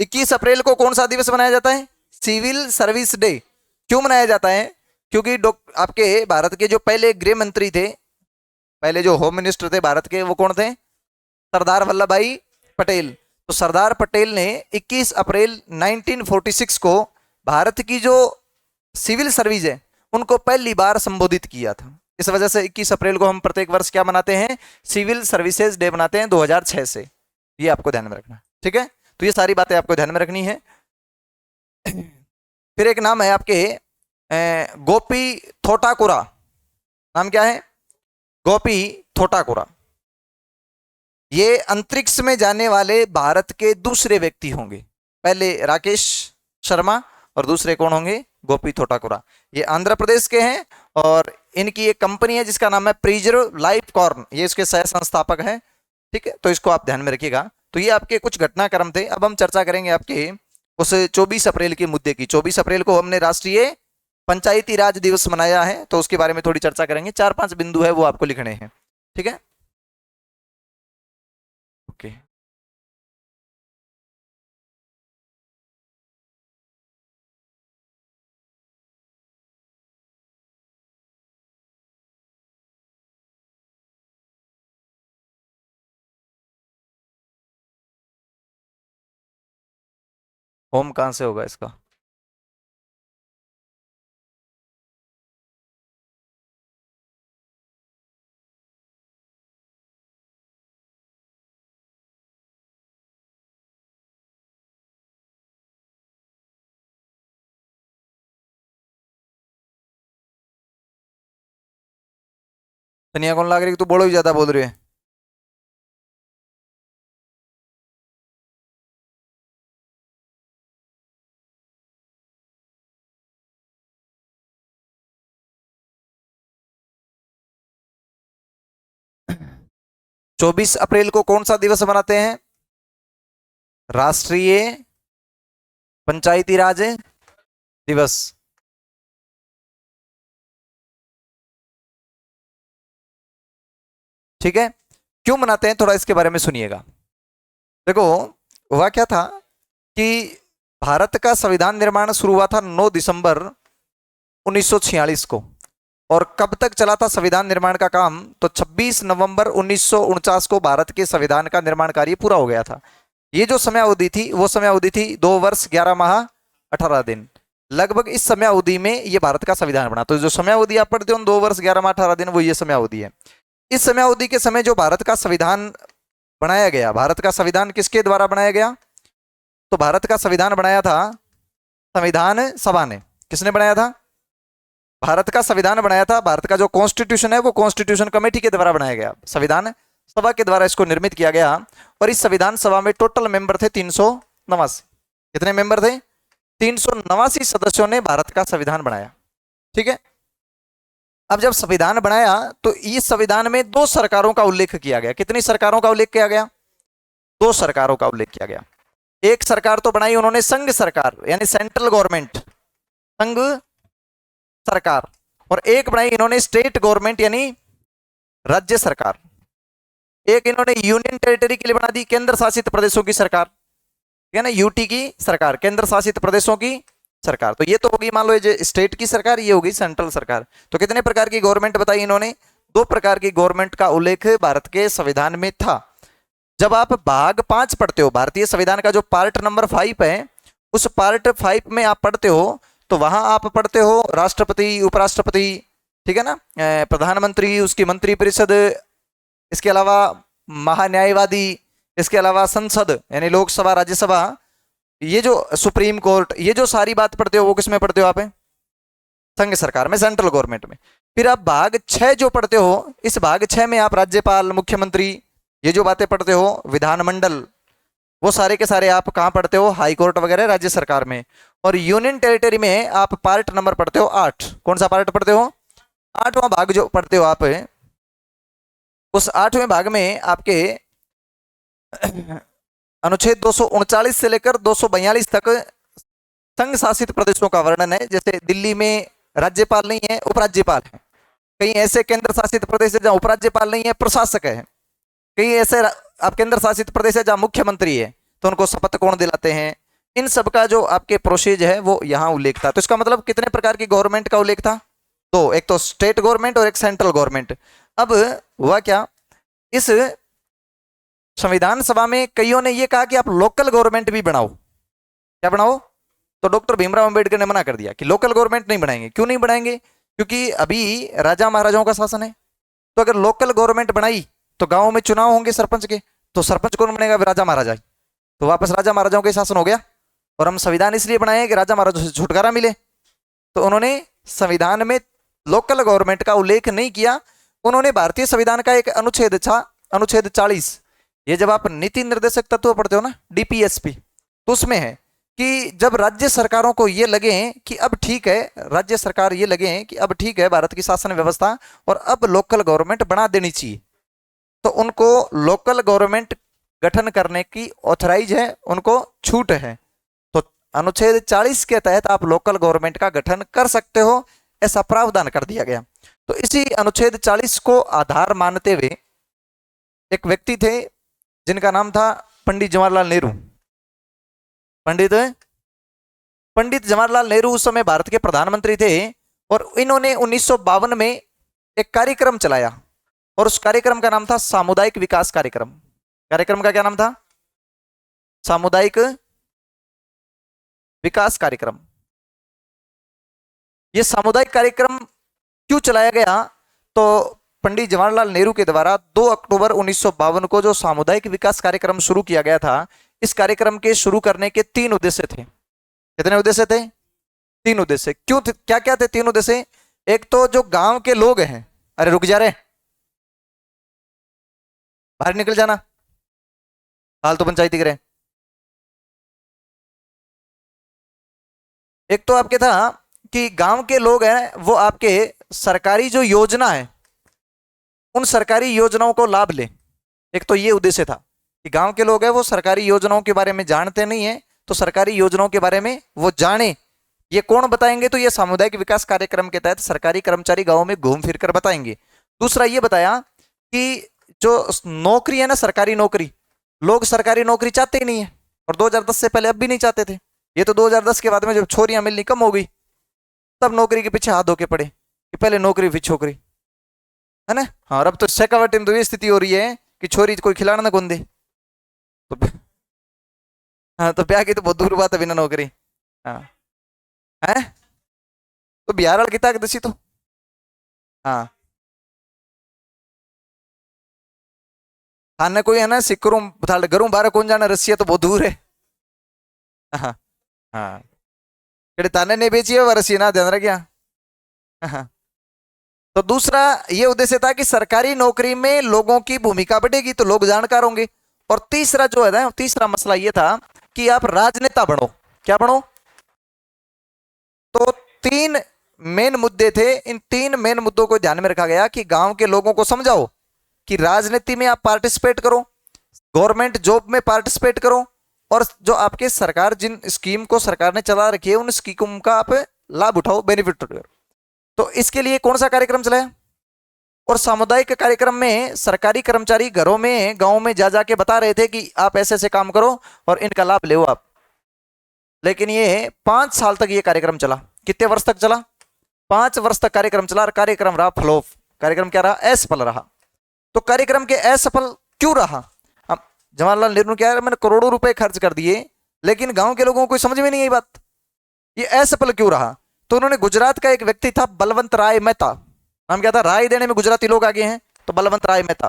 21 अप्रैल को कौन सा दिवस मनाया जाता है? Civil service day. क्यों मनाया जाता है? क्योंकि आपके भारत के जो पहले गृह मंत्री थे, पहले जो होम मिनिस्टर थे भारत के, वो कौन थे? सरदार वल्लभ भाई पटेल। तो सरदार पटेल ने 21 अप्रैल 1946 को भारत की जो सिविल सर्विस है उनको पहली बार संबोधित किया था। इस वजह से 21 अप्रैल को हम प्रत्येक वर्ष क्या मनाते हैं? सिविल सर्विसेज डे मनाते हैं 2006 से। ये आपको ध्यान में रखना, ठीक है। तो ये सारी बातें आपको ध्यान में रखनी है। फिर एक नाम है आपके गोपी थोटाकुरा। नाम क्या है? गोपी थोटाकुरा। ये अंतरिक्ष में जाने वाले भारत के दूसरे व्यक्ति होंगे। पहले राकेश शर्मा और दूसरे कौन होंगे? गोपी थोटाकुरा। ये आंध्र प्रदेश के हैं और इनकी एक कंपनी है जिसका नाम है प्रिजर्व लाइफ कॉर्न, ये इसके सह संस्थापक हैं, ठीक है। तो इसको आप ध्यान में रखिएगा। तो ये आपके कुछ घटनाक्रम थे। अब हम चर्चा करेंगे आपके उस 24 अप्रैल के मुद्दे की। 24 अप्रैल को हमने राष्ट्रीय पंचायती राज दिवस मनाया है, तो उसके बारे में थोड़ी चर्चा करेंगे। 4-5 बिंदु है वो आपको लिखने हैं, ठीक है। ओके, होम कहां से होगा इसका? तनिया कौन लाग रही? तू बोलो ही ज्यादा बोल रही है। 24 अप्रैल को कौन सा दिवस मनाते हैं? राष्ट्रीय पंचायती राज दिवस। ठीक है। क्यों मनाते हैं थोड़ा इसके बारे में सुनिएगा। देखो हुआ क्या था कि भारत का संविधान निर्माण शुरू हुआ था 9 दिसंबर 1946 को। और कब तक चला था संविधान निर्माण का काम? तो 26 नवंबर 1949 को भारत के संविधान का निर्माण कार्य पूरा हो गया था। ये जो समय अवधि थी वो समय अवधि थी 2 वर्ष 11 माह 18 दिन। लगभग इस समय अवधि में ये भारत का संविधान बना। तो जो समय अवधि आप पढ़ते हो 2 वर्ष 11 माह 18 दिन, वो ये समय अवधि है। इस समय अवधि के समय जो भारत का संविधान बनाया गया, भारत का संविधान किसके द्वारा बनाया गया? तो भारत का संविधान बनाया था संविधान सभा ने। किसने बनाया था? भारत का संविधान बनाया था, भारत का जो कॉन्स्टिट्यूशन है वो कॉन्स्टिट्यूशन कमेटी के द्वारा बनाया गया, संविधान सभा के द्वारा इसको निर्मित किया गया। और इस संविधान सभा में टोटल मेंबर थे 389। कितने मेंबर थे? 389 सदस्यों ने भारत का संविधान बनाया, ठीक है। अब जब संविधान बनाया तो इस संविधान में 2 सरकारों का उल्लेख किया गया। कितनी सरकारों का उल्लेख किया गया? 2 सरकारों का उल्लेख किया गया। एक सरकार तो बनाई उन्होंने संघ सरकार, यानी सेंट्रल गवर्नमेंट, संघ सरकार, और एक बनाई इन्होंने स्टेट गवर्नमेंट यानी राज्य सरकार। एक इन्होंने यूनियन टेरिटरी के लिए बना दी, केंद्र शासित प्रदेशों की सरकार, है ना, यूटी की सरकार, केंद्र शासित प्रदेशों की सरकार। तो ये तो होगी मान लो ये स्टेट की सरकार, ये होगी सेंट्रल सरकार। तो कितने प्रकार की गवर्नमेंट बताई इन्होंने? 2 प्रकार की गवर्नमेंट का उल्लेख भारत के संविधान में था। जब आप भाग 5 पढ़ते हो, भारतीय संविधान का जो पार्ट नंबर 5 है, उस पार्ट 5 में आप पढ़ते हो तो वहां आप पढ़ते हो राष्ट्रपति, उपराष्ट्रपति, ठीक है ना, प्रधानमंत्री, उसकी मंत्रिपरिषद, इसके अलावा महान्यायवादी, इसके अलावा संसद यानी लोकसभा, राज्यसभा, ये जो सुप्रीम कोर्ट, ये जो सारी बात पढ़ते हो वो किसमें पढ़ते हो आप? संघ सरकार में, सेंट्रल गवर्नमेंट में। फिर आप भाग 6 जो पढ़ते हो, इस भाग 6 में आप राज्यपाल, मुख्यमंत्री, ये जो बातें पढ़ते हो, विधानमंडल, वो सारे के सारे आप कहां पढ़ते हो? हाई कोर्ट वगैरह राज्य सरकार में। और यूनियन टेरिटरी में आप पार्ट नंबर पढ़ते हो 8। कौन सा पार्ट पढ़ते हो? 8वां भाग जो पढ़ते हो आप, उस 8वें भाग में आपके अनुच्छेद 239 से लेकर 242 तक संघ शासित प्रदेशों का वर्णन है। जैसे दिल्ली में राज्यपाल नहीं है, उपराज्यपाल है। कई ऐसे केंद्र शासित प्रदेश है जहां उपराज्यपाल नहीं है, प्रशासक है। कई ऐसे आप केंद्र शासित प्रदेश है जहां मुख्यमंत्री है, तो उनको शपथ कौन दिलाते हैं? इन सब का जो आपके प्रोसीज है वो यहाँ उल्लेख था। तो इसका मतलब कितने प्रकार की गवर्नमेंट का उल्लेख था? 2, एक तो स्टेट गवर्नमेंट और एक सेंट्रल गवर्नमेंट। अब हुआ क्या, इस संविधान सभा में कईयों ने ये कहा कि आप लोकल गवर्नमेंट भी बनाओ। क्या बनाओ? तो डॉक्टर भीमराव अंबेडकर ने मना कर दिया कि लोकल गवर्नमेंट नहीं बनाएंगे। क्यों नहीं बनाएंगे? क्योंकि अभी राजा महाराजाओं का शासन है। तो अगर लोकल गवर्नमेंट बनाई तो गांव में चुनाव होंगे सरपंच के, तो सरपंच कौन बनेगा? राजा महाराजा। तो वापस राजा महाराजाओं के शासन हो गया। और हम संविधान इसलिए बनाए कि राजा महाराजाओं से छुटकारा मिले। तो उन्होंने संविधान में लोकल गवर्नमेंट का उल्लेख नहीं किया। उन्होंने भारतीय संविधान का एक अनुच्छेद था, अनुच्छेद 40, ये जब आप नीति निर्देशक तत्व पढ़ते हो ना, डीपीएसपी, तो उसमें है कि जब राज्य सरकारों को ये लगे कि अब ठीक है, राज्य सरकार ये लगे कि अब ठीक है भारत की शासन व्यवस्था और अब लोकल गवर्नमेंट बना देनी चाहिए, तो उनको लोकल गवर्नमेंट गठन करने की ऑथराइज है, उनको छूट है। तो अनुच्छेद 40 के तहत आप लोकल गवर्नमेंट का गठन कर सकते हो, ऐसा प्रावधान कर दिया गया। तो इसी अनुच्छेद 40 को आधार मानते हुए एक व्यक्ति थे जिनका नाम था पंडित जवाहरलाल नेहरू। पंडित जवाहरलाल नेहरू उस समय भारत के प्रधानमंत्री थे और इन्होंने 1952 में एक कार्यक्रम चलाया और उस कार्यक्रम का नाम था सामुदायिक विकास कार्यक्रम। कार्यक्रम का क्या नाम था? सामुदायिक विकास कार्यक्रम। यह सामुदायिक कार्यक्रम क्यों चलाया गया? तो पंडित जवाहरलाल नेहरू के द्वारा 2 अक्टूबर 1952 को जो सामुदायिक विकास कार्यक्रम शुरू किया गया था, इस कार्यक्रम के शुरू करने के 3 उद्देश्य थे। कितने उद्देश्य थे? 3 उद्देश्य। क्यों थे? क्या क्या थे 3 उद्देश्य? एक तो जो गांव के लोग हैं, अरे रुक जा रहे, बाहर निकल जाना, हाल तो पंचायती करे। एक तो आपके था कि गांव के लोग हैं वो आपके सरकारी जो योजना है उन सरकारी योजनाओं को लाभ ले। एक तो ये उद्देश्य था कि गांव के लोग हैं वो सरकारी योजनाओं के बारे में जानते नहीं है, तो सरकारी योजनाओं के बारे में वो जाने। ये कौन बताएंगे? तो ये सामुदायिक विकास कार्यक्रम के तहत सरकारी कर्मचारी गांव में घूम फिर कर बताएंगे। दूसरा ये बताया कि जो नौकरी है ना, सरकारी नौकरी, लोग सरकारी नौकरी चाहते ही नहीं है और 2010 से पहले अब भी नहीं चाहते थे। ये तो 2010 के बाद में जब छोरियां मिलनी कम हो गई तब नौकरी के पीछे हाथ धोके पड़े कि पहले नौकरी फिर छोकरी, है ना। हाँ, अब तो शेखावटी में तो ये स्थिति हो रही है कि छोरी कोई खिलाना ना कौन दे, तो हाँ, तो ब्याह की तो बहुत दूर बात है बिना नौकरी। हाँ है, तो बिहार वाला किता दसी तो हाँ खाने कोई है ना सिक्करों बता घरों बाहर कौन जाना, रसिया तो बहुत दूर है। हाँ हाँ, ताने ने बेची है रसिया ना, ध्यान रखिया। हाँ, तो दूसरा ये उद्देश्य था कि सरकारी नौकरी में लोगों की भूमिका बढ़ेगी तो लोग जानकार होंगे। और तीसरा जो है ना, तीसरा मसला ये था कि आप राजनेता बनो। क्या बनो? तो 3 मेन मुद्दे थे। इन 3 मेन मुद्दों को ध्यान में रखा गया कि गांव के लोगों को समझाओ कि राजनीति में आप पार्टिसिपेट करो, गवर्नमेंट जॉब में पार्टिसिपेट करो, और जो आपके सरकार जिन स्कीम को सरकार ने चला रखी है उन स्कीम का आप लाभ उठाओ, बेनिफिट उठाओ। तो इसके लिए कौन सा कार्यक्रम चलाया? और सामुदायिक कार्यक्रम में सरकारी कर्मचारी घरों में गांव में जा जाके बता रहे थे कि आप ऐसे ऐसे काम करो और इनका लाभ ले आप। लेकिन ये 5 साल तक ये कार्यक्रम चला। कितने वर्ष तक चला? 5 वर्ष तक कार्यक्रम चला और कार्यक्रम रहा फ्लॉप। कार्यक्रम क्या रहा? असफल रहा। तो कार्यक्रम के असफल क्यों रहा? अब जवाहरलाल नेहरू ने क्या, मैंने करोड़ों रुपए खर्च कर दिए लेकिन गांव के लोगों को समझ में नहीं आई बात, ये असफल क्यों रहा? तो उन्होंने, गुजरात का एक व्यक्ति था बलवंत राय मेहता, नाम क्या था? राय देने में गुजराती लोग आगे हैं, तो बलवंत राय मेहता,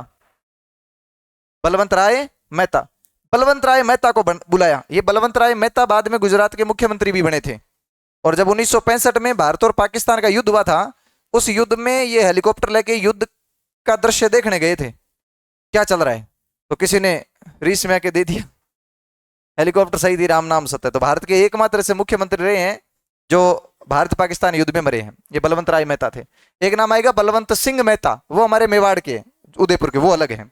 बलवंत राय मेहता, बलवंत राय मेहता को बुलाया। ये बलवंत राय मेहता बाद में गुजरात के मुख्यमंत्री भी बने थे। और जब 1965 में भारत और पाकिस्तान का युद्ध हुआ था, उस युद्ध में ये हेलीकॉप्टर लेके युद्ध का दृश्य देखने गए थे, क्या चल रहा है, तो किसी ने रीस में आके दे दिया, हेलीकॉप्टर सही थी, राम नाम सत्य। तो भारत के एकमात्र ऐसे मुख्यमंत्री रहे हैं जो भारत पाकिस्तान युद्ध में मरे हैं, ये बलवंत राय मेहता थे। एक नाम आएगा बलवंत सिंह मेहता, वो हमारे मेवाड़ के, उदयपुर के, वो अलग है।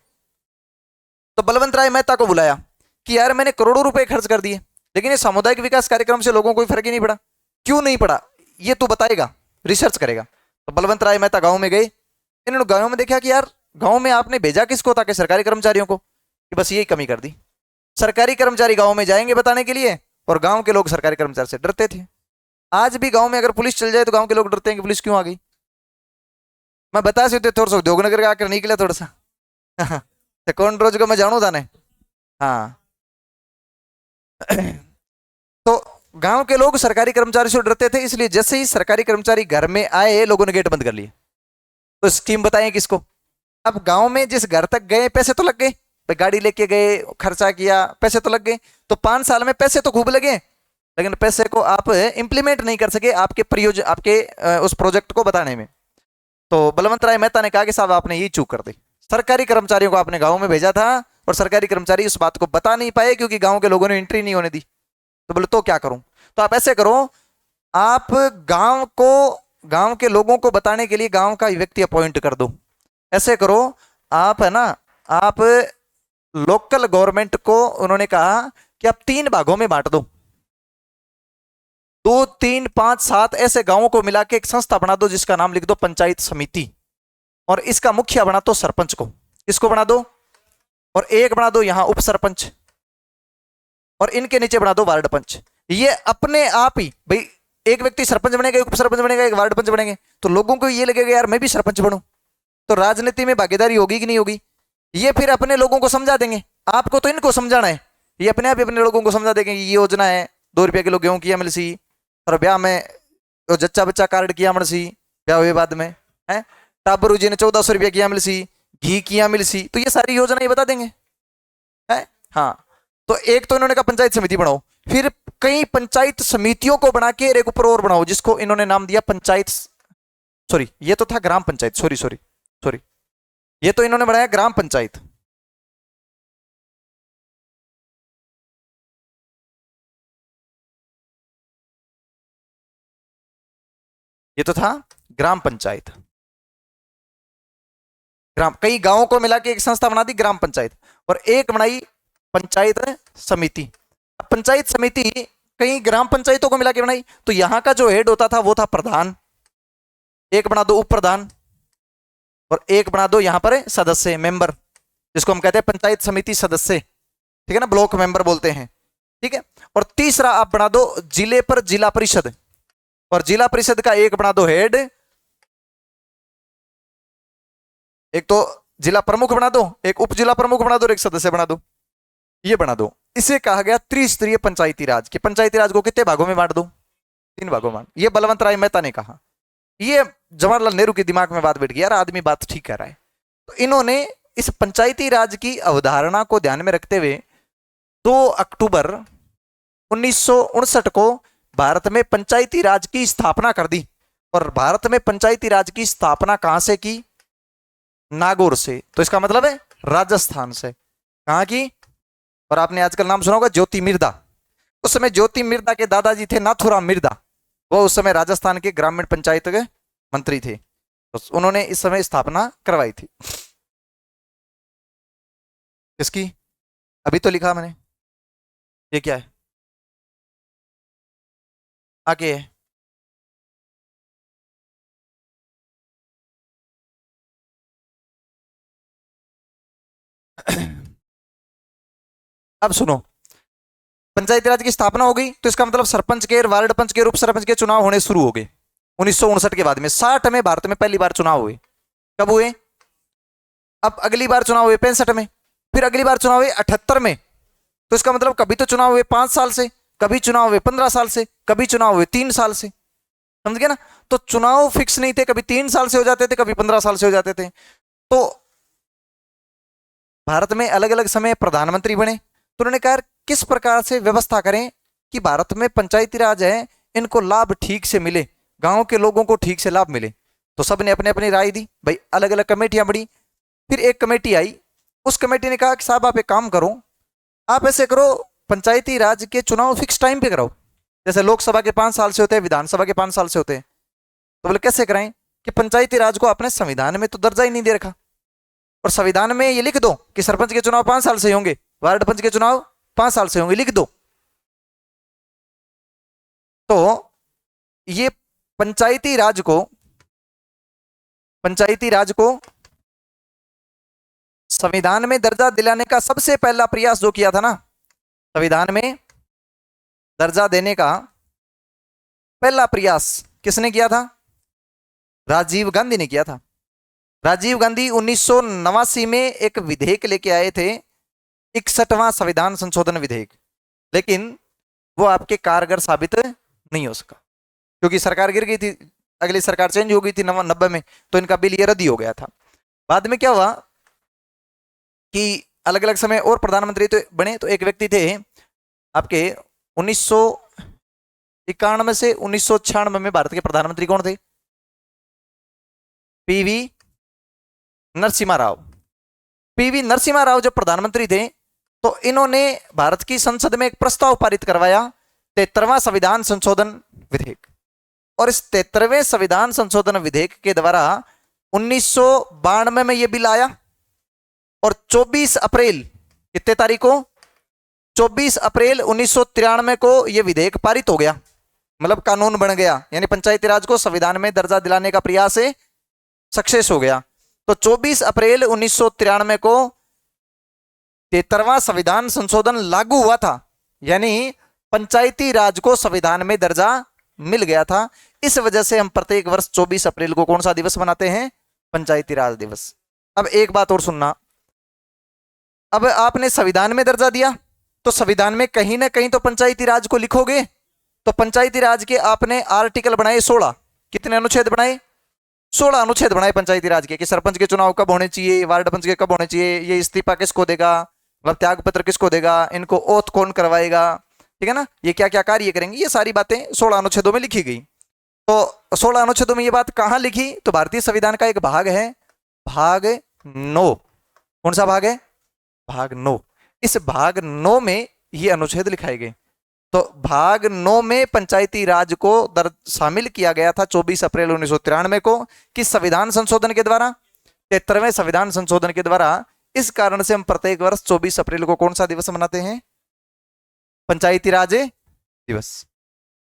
तो बलवंत राय मेहता को बुलाया कि यार मैंने करोड़ों रुपए खर्च कर दिए, लेकिन ये सामुदायिक विकास कार्यक्रम से लोगों को कोई फर्क ही नहीं पड़ा। क्यों नहीं पड़ा ये तू बताएगा, रिसर्च करेगा। तो बलवंत राय मेहता गांव में गए। इन्होंने गांव में देखा कि यार गांव में आपने भेजा किसको था, कि सरकारी कर्मचारियों को, कि बस यही कमी कर दी। सरकारी कर्मचारी गांव में जाएंगे बताने के लिए, और गांव के लोग सरकारी कर्मचारी से डरते थे। आज भी गांव में अगर पुलिस चल जाए तो गांव के लोग डरते हैं कि पुलिस क्यों आ गई। मैं बता सकते थोड़ा सा उद्योगनगर का आकर निकले थोड़ा सा तो कौन रोज को मैं जानू था ने। हाँ तो गांव के लोग सरकारी कर्मचारी से डरते थे, इसलिए जैसे ही सरकारी कर्मचारी घर में आए लोगों ने गेट बंद कर लिए। तो स्कीम बताएं किसको। अब गांव में जिस घर तक गए पैसे तो लग गए, गाड़ी लेके गए, खर्चा किया, पैसे तो लग गए। तो 5 साल में पैसे तो खूब लगे, लेकिन पैसे को आप इंप्लीमेंट नहीं कर सके आपके प्रयोजन, आपके उस प्रोजेक्ट को बताने में। तो बलवंत राय मेहता ने कहा कि साहब आपने ये चूक कर दी, सरकारी कर्मचारियों को आपने गांव में भेजा था और सरकारी कर्मचारी इस बात को बता नहीं पाए क्योंकि गांव के लोगों ने एंट्री नहीं होने दी। तो बोले तो क्या करूं। तो आप ऐसे करो, आप गांव के लोगों को बताने के लिए गांव का व्यक्ति अपॉइंट कर दो। ऐसे करो आप, है ना, आप लोकल गवर्नमेंट को, उन्होंने कहा कि आप 3 भागों में बांट दो, 2, 3, 5, 7 ऐसे गांवों को मिला के एक संस्था बना दो जिसका नाम लिख दो पंचायत समिति, और इसका मुखिया बना दो सरपंच को, इसको बना दो, और एक बना दो यहां उप सरपंच, और इनके नीचे बना दो वार्ड पंच। ये अपने आप ही भाई, एक व्यक्ति सरपंच बनेगा, एक उप सरपंच बनेगा, एक वार्ड पंच बनेंगे, तो लोगों को ये लगेगा यार मैं भी सरपंच बनूं, तो राजनीति में भागीदारी होगी कि नहीं होगी। ये फिर अपने लोगों को समझा देंगे, आपको तो इनको समझाना है, ये अपने आप ही अपने लोगों को समझा देंगे ये योजना है, 2 रुपये किलो गेहूं की मिलसी, और ब्याह में जच्चा बच्चा कार्ड किया मिलसी, ब्याह हुए बाद में है, टाबरू जी ने 1400 रुपया किया मिलसी, घी किया मिलसी, तो ये सारी योजना ये बता देंगे है। हाँ तो एक तो इन्होंने कहा पंचायत समिति बनाओ, फिर कई पंचायत समितियों को बना के एक ऊपर और बनाओ जिसको इन्होंने नाम दिया पंचायत, सॉरी ये तो था ग्राम पंचायत, सॉरी सॉरी सॉरी, ये तो इन्होंने बनाया ग्राम पंचायत। ये तो था ग्राम पंचायत, कई गांवों को मिला के एक संस्था बना दी ग्राम पंचायत, और एक बनाई पंचायत समिति। पंचायत समिति कई ग्राम पंचायतों को मिला के बनाई, तो यहां का जो हेड होता था वो था प्रधान, एक बना दो उप प्रधान, और एक बना दो यहां पर सदस्य मेंबर, जिसको हम कहते हैं पंचायत समिति सदस्य, ठीक है ना, ब्लॉक मेंबर बोलते हैं, ठीक है। और तीसरा आप बना दो जिले पर जिला परिषद, और जिला परिषद का एक बना दो हेड, एक तो जिला प्रमुख बना दो, एक उप जिला प्रमुख बना दो, एक सदस्य बना दो, ये बना दो। इसे कहा गया त्रिस्तरीय पंचायती राज। कि पंचायती राज को कितने भागों में बांट दो, 3 भागों में बांट। ये बलवंत राय मेहता ने कहा, ये जवाहरलाल नेहरू के दिमाग में बात बैठ गई, यार आदमी बात ठीक कर रहा है। तो इन्होंने इस पंचायती राज की अवधारणा को ध्यान में रखते हुए 2 अक्टूबर 1959 को भारत में पंचायती राज की स्थापना कर दी। और भारत में पंचायती राज की स्थापना कहां से की, नागौर से, तो इसका मतलब है राजस्थान से। कहां की, और आपने आजकल नाम सुना होगा ज्योति मिर्दा, उस समय ज्योति मिर्दा के दादाजी थे नाथुराम मिर्दा, वो उस समय राजस्थान के ग्रामीण पंचायत के मंत्री थे, तो उन्होंने इस समय स्थापना करवाई थी इसकी। अभी तो लिखा मैंने, ये क्या है आगे है। अब सुनो, पंचायती राज की स्थापना हो गई, तो इसका मतलब सरपंच के, वार्ड पंच के, उप सरपंच के चुनाव होने शुरू हो गए 1959 के बाद में। 60 में भारत में पहली बार चुनाव हुए। कब हुए, अब अगली बार चुनाव हुए 65 में, फिर अगली बार चुनाव हुए 78 में। तो इसका मतलब कभी तो चुनाव हुए 5 साल से, कभी चुनाव हुए 15 साल से, कभी चुनाव हुए 3 साल से, समझ गए ना। तो चुनाव फिक्स नहीं थे, कभी 3 साल से हो जाते थे, कभी 15 साल से हो जाते थे। तो भारत में अलग अलग समय प्रधानमंत्री बने, तो उन्होंने कहा किस प्रकार से व्यवस्था करें कि भारत में पंचायती राज है, इनको लाभ ठीक से मिले, गांव के लोगों को ठीक से लाभ मिले। तो सबने अपने अपनी राय दी भाई, अलग अलग कमेटियां बड़ी। फिर एक कमेटी आई, उस कमेटी ने कहा कि साहब आप एक काम करो, आप ऐसे करो पंचायती राज के चुनाव फिक्स टाइम पे कराओ, जैसे लोकसभा के 5 साल से होते हैं, विधानसभा के 5 साल से होते हैं। तो बोले कैसे कराएं कि पंचायती राज को अपने संविधान में तो दर्जा ही नहीं दे रखा, और संविधान में ये लिख दो कि सरपंच के चुनाव 5 साल से होंगे, वार्ड पंच के चुनाव 5 साल से होंगे, लिख दो। तो ये पंचायती राज को संविधान में दर्जा दिलाने का सबसे पहला प्रयास जो किया था ना, संविधान में दर्जा देने का पहला प्रयास किसने किया था? राजीव गांधी ने किया था। राजीव गांधी 1989 में एक विधेयक लेके आए थे, 61वां संविधान संशोधन विधेयक, लेकिन वो आपके कारगर साबित नहीं हो सका क्योंकि सरकार गिर गई थी, अगली सरकार चेंज हो गई थी 90 में, तो इनका बिल ये रद्द ही हो गया था। बाद में क्या हुआ कि अलग अलग समय और प्रधानमंत्री तो बने, तो एक व्यक्ति थे आपके 1991 से 1996 में भारत के प्रधानमंत्री कौन थे? पीवी नरसिम्हा राव। पीवी नरसिम्हा राव जब प्रधानमंत्री थे तो इन्होंने भारत की संसद में एक प्रस्ताव पारित करवाया, 73वां संविधान संशोधन विधेयक। और इस 73वें संविधान संशोधन विधेयक के द्वारा 1992 में यह बिल आया, और 24 अप्रैल कितने तारीख को? 24 अप्रैल 1993 को यह विधेयक पारित हो गया, मतलब कानून बन गया, यानी पंचायती राज को संविधान में दर्जा दिलाने का प्रयास सक्सेस हो गया। तो 24 अप्रैल 1993 को 73वां संविधान संशोधन लागू हुआ था, यानी पंचायती राज को संविधान में दर्जा मिल गया था। इस वजह से हम प्रत्येक वर्ष 24 अप्रैल को कौन सा दिवस मनाते हैं? पंचायती राज दिवस। अब एक बात और सुनना, अब आपने संविधान में दर्जा दिया तो संविधान में कहीं ना कहीं तो पंचायती राज को लिखोगे, तो पंचायती राज के आपने आर्टिकल बनाए 16, कितने अनुच्छेद बनाए? 16 अनुच्छेद बनाए पंचायती राज के, कि सरपंच के चुनाव कब होने चाहिए, वार्ड पंच के कब होने चाहिए, ये इस्तीफा किसको देगा, मतलब त्याग पत्र किसको देगा, इनको ओथ कौन करवाएगा, ठीक है ना, ये क्या क्या कार्य करेंगे, ये सारी बातें 16 अनुच्छेदों में लिखी गई। तो 16 अनुच्छेदों में ये बात कहां लिखी? तो भारतीय संविधान का एक भाग है, भाग 9। कौन सा भाग है? भाग 9। इस भाग 9 में ये अनुच्छेद लिखाए गए। तो भाग 9 में पंचायती राज को शामिल किया गया था 24 अप्रैल 1993 को, कि संविधान संशोधन के द्वारा, 73वें संविधान संशोधन के द्वारा। इस कारण से हम प्रत्येक वर्ष 24 अप्रैल को कौन सा दिवस मनाते हैं? पंचायती राज दिवस।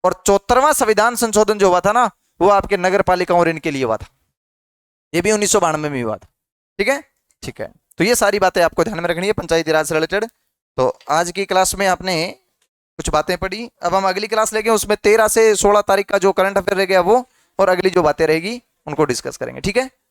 और 74वां संविधान संशोधन जो हुआ था ना, वो आपके नगर पालिकाओं और इनके लिए हुआ था, ये भी 1992 में हुआ था। ठीक है, ठीक है। तो ये सारी बातें आपको ध्यान में रखनी है पंचायती राज से रिलेटेड। तो आज की क्लास में आपने कुछ बातें पढ़ी, अब हम अगली क्लास लेंगे, उसमें 13 से 16 तारीख का जो करंट अफेयर रह गया वो, और अगली जो बातें रहेगी उनको डिस्कस करेंगे। ठीक है।